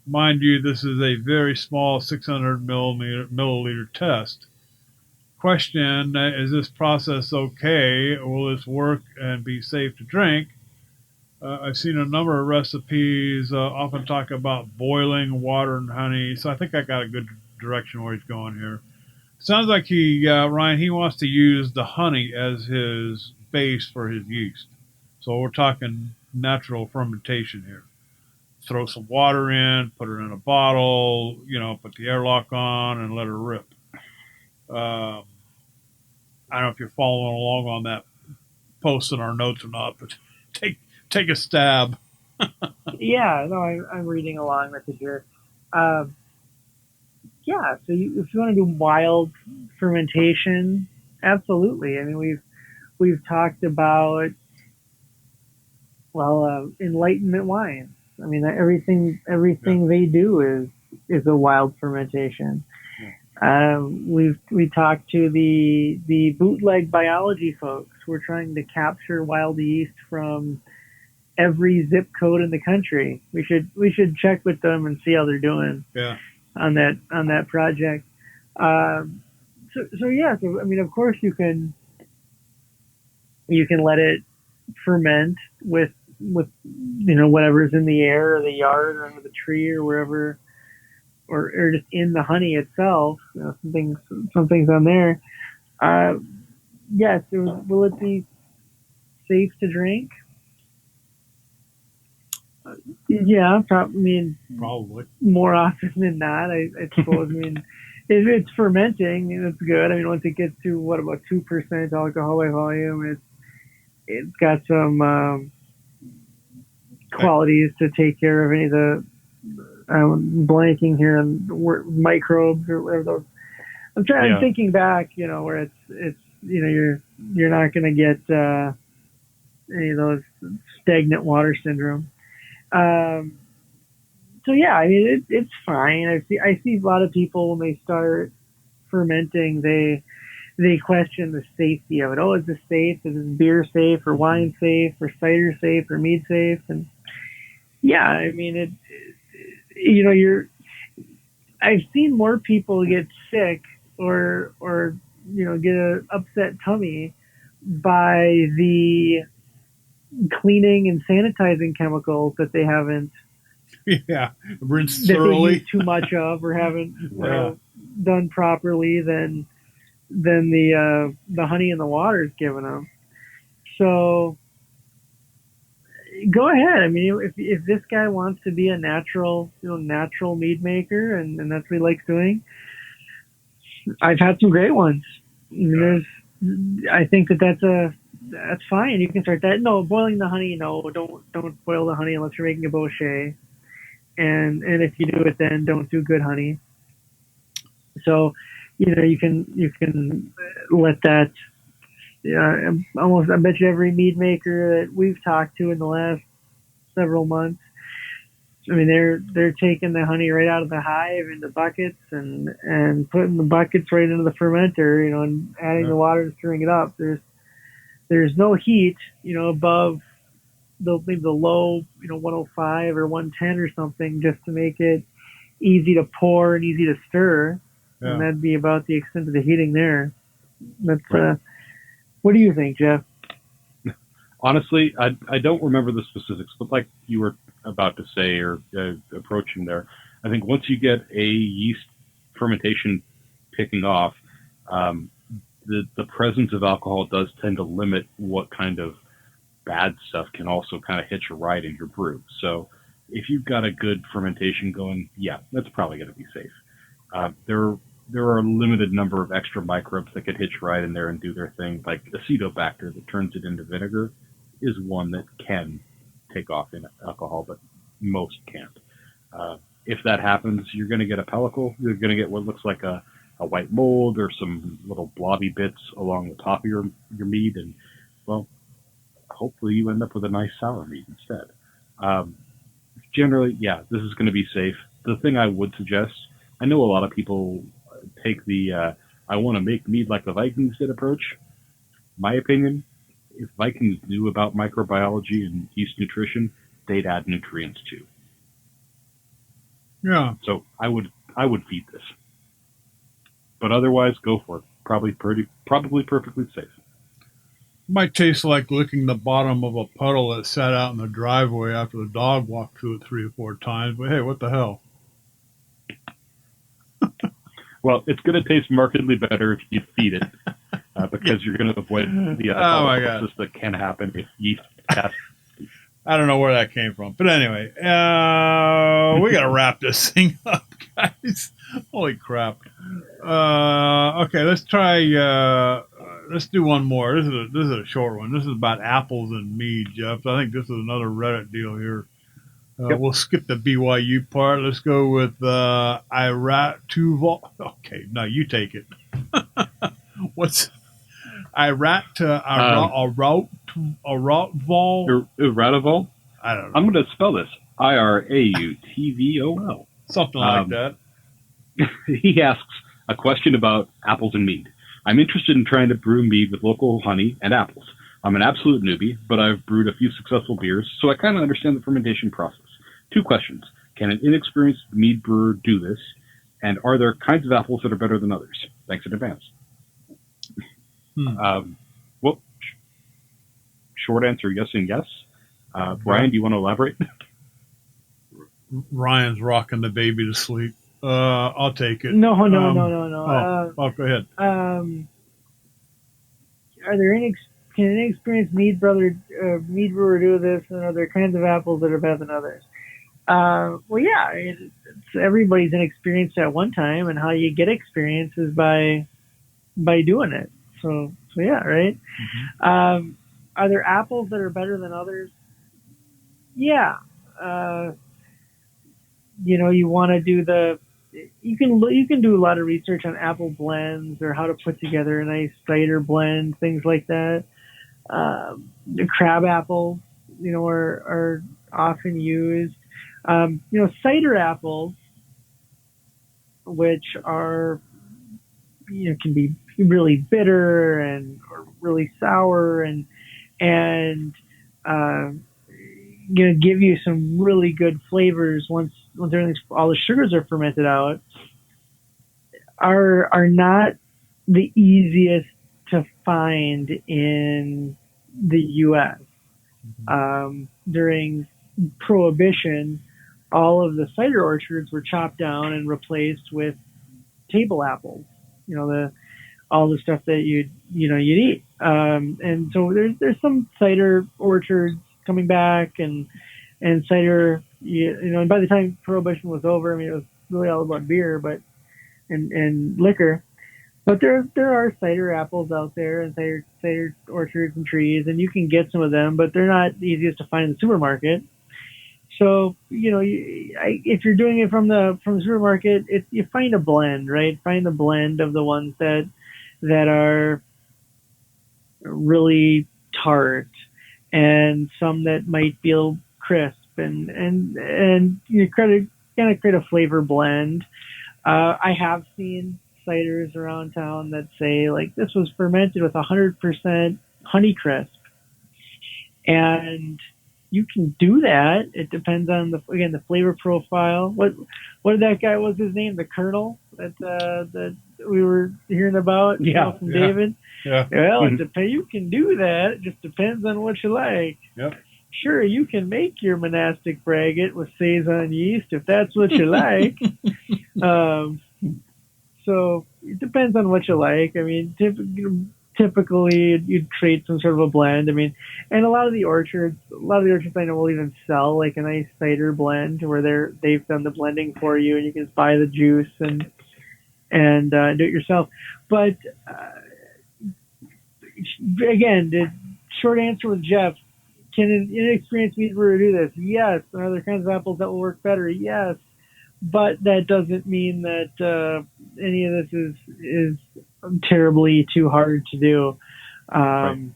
Mind you, this is a very small 600 milliliter test. Question: is this process okay? Will this work and be safe to drink? I've seen a number of recipes often talk about boiling water and honey, so I think I got a good direction where he's going here. Sounds like Ryan, he wants to use the honey as his base for his yeast. So we're talking natural fermentation here. Throw some water in, put it in a bottle, put the airlock on, and let her rip. I don't know if you're following along on that post in our notes or not, but take a stab. Yeah, no, I'm reading along with it here. Yeah, so if you want to do wild fermentation, absolutely. I mean, we've talked about Enlightenment wines. I mean, everything they do is a wild fermentation. We talked to the bootleg biology folks. We're trying to capture wild yeast from every zip code in the country. We should check with them and see how they're doing. Yeah. On that project. So I mean, of course you can let it ferment with whatever's in the air or the yard or under the tree or wherever, or just in the honey itself. Some things on there. Yes. Will it be safe to drink? Yeah, probably more often than not. I suppose. I mean, if it's fermenting, it's good. I mean, once it gets to about 2% alcohol by volume, it's got some qualities to take care of any of the blanking here on microbes or whatever those. I'm thinking back, where it's you're not going to get any of those stagnant water syndrome. So yeah, I mean, it's fine. I see a lot of people when they start fermenting, they question the safety of it. Oh, is this safe? Is this beer safe or wine safe or cider safe or mead safe? And yeah, I mean, I've seen more people get sick or get an upset tummy by the cleaning and sanitizing chemicals that they haven't rinsed thoroughly, they use too much of or haven't done properly than the honey and the water is giving them. So go ahead. I mean, if this guy wants to be a natural mead maker and that's what he likes doing, I've had some great ones. I think that's fine. You can start that. No, boiling the honey. No, don't boil the honey unless you're making a bochet. And if you do it, then don't do good honey. So, you can let that. I bet you every mead maker that we've talked to in the last several months, I mean, they're taking the honey right out of the hive into buckets and putting the buckets right into the fermenter, and adding the water and stirring it up. There's no heat, above maybe the low, 105 or 110 or something, just to make it easy to pour and easy to stir. Yeah. And that'd be about the extent of the heating there. That's what do you think, Jeff? Honestly, I don't remember the specifics, but like you were about to say or approaching there, I think once you get a yeast fermentation picking off, the presence of alcohol does tend to limit what kind of bad stuff can also kind of hitch a ride in your brew. So if you've got a good fermentation going, yeah, that's probably going to be safe. There are a limited number of extra microbes that could hitch right in there and do their thing, like Acetobacter that turns it into vinegar is one that can take off in alcohol, but most can't. If that happens, you're going to get a pellicle. You're going to get what looks like a a white mold or some little blobby bits along the top of your mead, and well, hopefully you end up with a nice sour mead instead. Generally, yeah, this is going to be safe. The thing I would suggest, I know a lot of people take the I want to make mead like the Vikings did approach. My opinion, if Vikings knew about microbiology and yeast nutrition, they'd add nutrients too. Yeah. So I would feed this. But otherwise, go for it. Probably perfectly safe. Might taste like licking the bottom of a puddle that sat out in the driveway after the dog walked through it 3 or 4 times. But hey, what the hell? Well, it's going to taste markedly better if you feed it, because you're going to avoid the process that can happen if yeast has. I don't know where that came from, but anyway, we got to wrap this thing up, guys. Holy crap! Okay, let's try. Let's do one more. This is a short one. This is about apples and mead, Jeff. I think this is another Reddit deal here. Yep. We'll skip the BYU part. Let's go with Iratuval. Okay, no, you take it. What's Iratval? Iratuval? I don't know. I'm going to spell this Iratuvol. Something like that. He asks a question about apples and mead. I'm interested in trying to brew mead with local honey and apples. I'm an absolute newbie, but I've brewed a few successful beers, so I kind of understand the fermentation process. 2 questions. Can an inexperienced mead brewer do this? And are there kinds of apples that are better than others? Thanks in advance. Well, short answer, yes and yes. Brian, do you want to elaborate? Ryan's rocking the baby to sleep. I'll take it. No. Go ahead. Are there can an inexperienced mead brewer do this? And are there kinds of apples that are better than others? Well, yeah, everybody's inexperienced at one time, and how you get experience is by doing it. So yeah, right. Mm-hmm. Are there apples that are better than others? Yeah. You want to do you can do a lot of research on apple blends or how to put together a nice cider blend, things like that. The crab apples, are often used. Cider apples, which are, can be really bitter or really sour and give you some really good flavors once all the sugars are fermented out, are not the easiest to find in the U.S. During Prohibition, all of the cider orchards were chopped down and replaced with table apples. All the stuff that you'd eat. And so there's some cider orchards coming back and cider. And by the time Prohibition was over, it was really all about beer, and liquor. But there are cider apples out there and cider orchards and trees, and you can get some of them, but they're not the easiest to find in the supermarket. So if you're doing it from the supermarket, you find a blend, right? Find the blend of the ones that are really tart, and some that might feel crisp, and you kind of create a flavor blend. I have seen ciders around town that say, like, this was fermented with 100% Honeycrisp, and you can do that. It depends on the flavor profile. What did that guy, was his name? The Colonel that we were hearing about, from David. Yeah. Well, you can do that. It just depends on what you like. Yep. Sure, you can make your monastic braggot with saison yeast if that's what you like. So it depends on what you like. Typically you'd create some sort of a blend. And a lot of the orchards I know will even sell like a nice cider blend where they've done the blending for you, and you can just buy the juice and do it yourself. But again, the short answer with Jeff: can an inexperienced mead brewer do this? Yes. And are there kinds of apples that will work better? Yes. but that doesn't mean that any of this is terribly too hard to do. Right.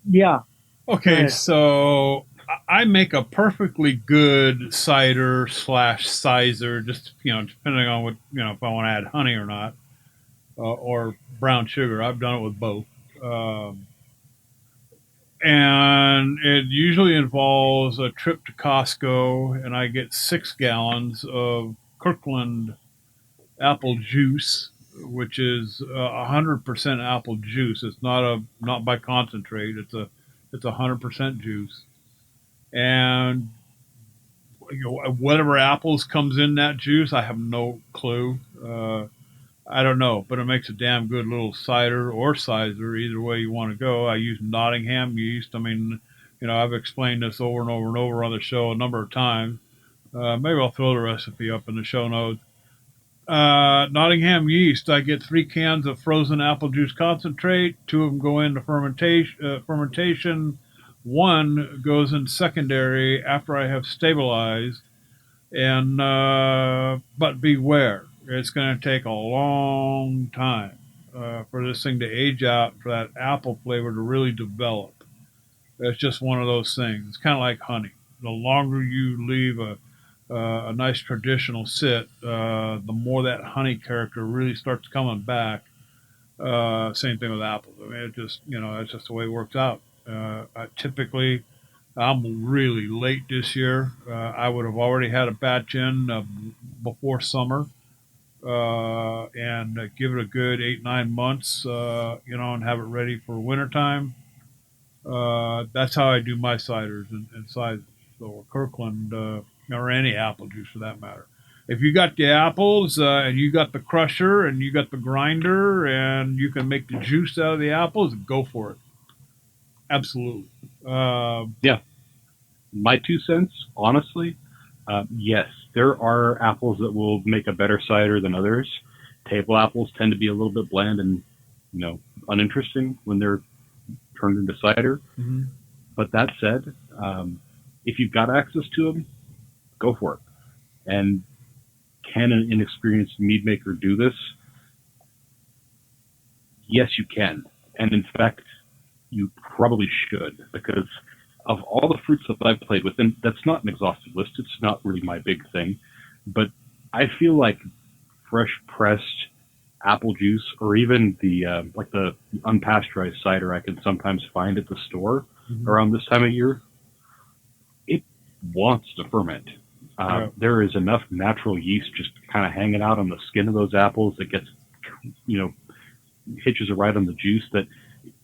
Yeah. Okay, Right. so I make a perfectly good cider / sizer, just depending on what if I want to add honey or not, or brown sugar. I've done it with both, and it usually involves a trip to Costco, and I get 6 gallons of Kirkland apple juice, which is 100% apple juice. It's not by concentrate. It's 100% juice, and whatever apples comes in that juice, I have no clue. I don't know, but it makes a damn good little cider or sizer, either way you want to go. I use Nottingham yeast. I mean, I've explained this over and over and over on the show a number of times. Maybe I'll throw the recipe up in the show notes. Nottingham yeast. I get 3 cans of frozen apple juice concentrate. 2 of them go into fermentation. 1 goes in secondary after I have stabilized. And but beware, it's going to take a long time for this thing to age out, for that apple flavor to really develop. It's just one of those things. It's kind of like honey. The longer you leave a nice traditional sit, the more that honey character really starts coming back. Same thing with apples. I mean, that's just the way it works out. Typically, I'm really late this year. I would have already had a batch in before summer, and give it a good 8-9 months, and have it ready for wintertime. That's how I do my ciders and ciders. So Kirkland, or any apple juice for that matter. If you got the apples and you got the crusher and you got the grinder and you can make the juice out of the apples, go for it. Absolutely. Yeah. My 2 cents, honestly, yes, there are apples that will make a better cider than others. Table apples tend to be a little bit bland and, uninteresting when they're turned into cider. Mm-hmm. But that said, if you've got access to them, go for it. And can an inexperienced mead maker do this? Yes, you can. And in fact, you probably should, because of all the fruits that I've played with, and that's not an exhaustive list, it's not really my big thing, but I feel like fresh pressed apple juice, or even the unpasteurized cider I can sometimes find at the store around this time of year, it wants to ferment. There is enough natural yeast just kind of hanging out on the skin of those apples that gets, hitches a ride on the juice, that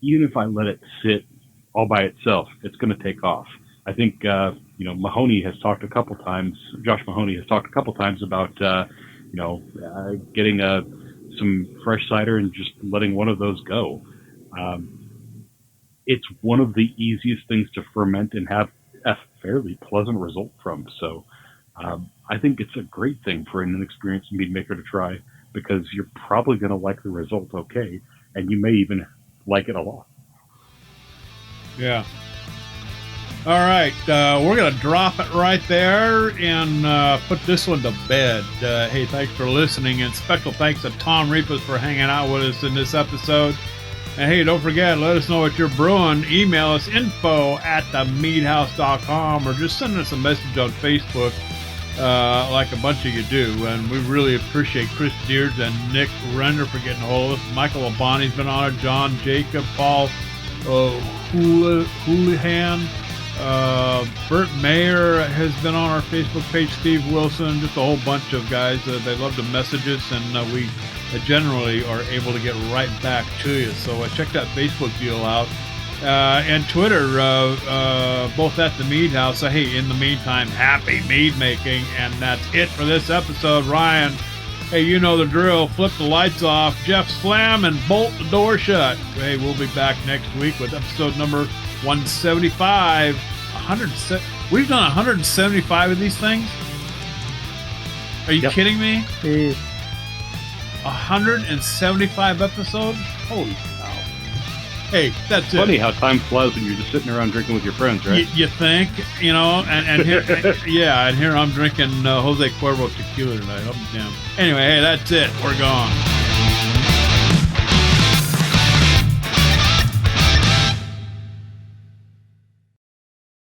even if I let it sit all by itself, it's going to take off. I think, Mahoney has talked a couple times, Josh Mahoney has talked a couple times about, getting some fresh cider and just letting one of those go. It's one of the easiest things to ferment and have a fairly pleasant result from. So I think it's a great thing for an inexperienced mead maker to try, because you're probably going to like the result okay, and you may even like it a lot. Yeah. All right. We're going to drop it right there and put this one to bed. Hey, thanks for listening, and special thanks to Tom Repas for hanging out with us in this episode. And hey, don't forget, let us know what you're brewing. Email us info@themeadhouse.com, or just send us a message on Facebook, like a bunch of you do. And we really appreciate Chris Deers and Nick Render for getting a hold of us. Michael Labonte's been on it, John Jacob, Paul Houlihan, Bert Mayer has been on our Facebook page, Steve Wilson, just a whole bunch of guys. They love to message us, and we generally are able to get right back to you. So check that Facebook deal out. And Twitter, both at the Mead House. So, hey, in the meantime, happy mead making. And that's it for this episode. Ryan, hey, you know the drill. Flip the lights off, Jeff slam, and bolt the door shut. Hey, we'll be back next week with episode number 175. We've done 175 of these things? Are you kidding me? Jeez. 175 episodes? Holy cow. Hey, that's it. Funny how time flies when you're just sitting around drinking with your friends, right? You think, and here, and here I'm drinking Jose Cuervo tequila tonight. I'm damn. Anyway, hey, that's it. We're gone.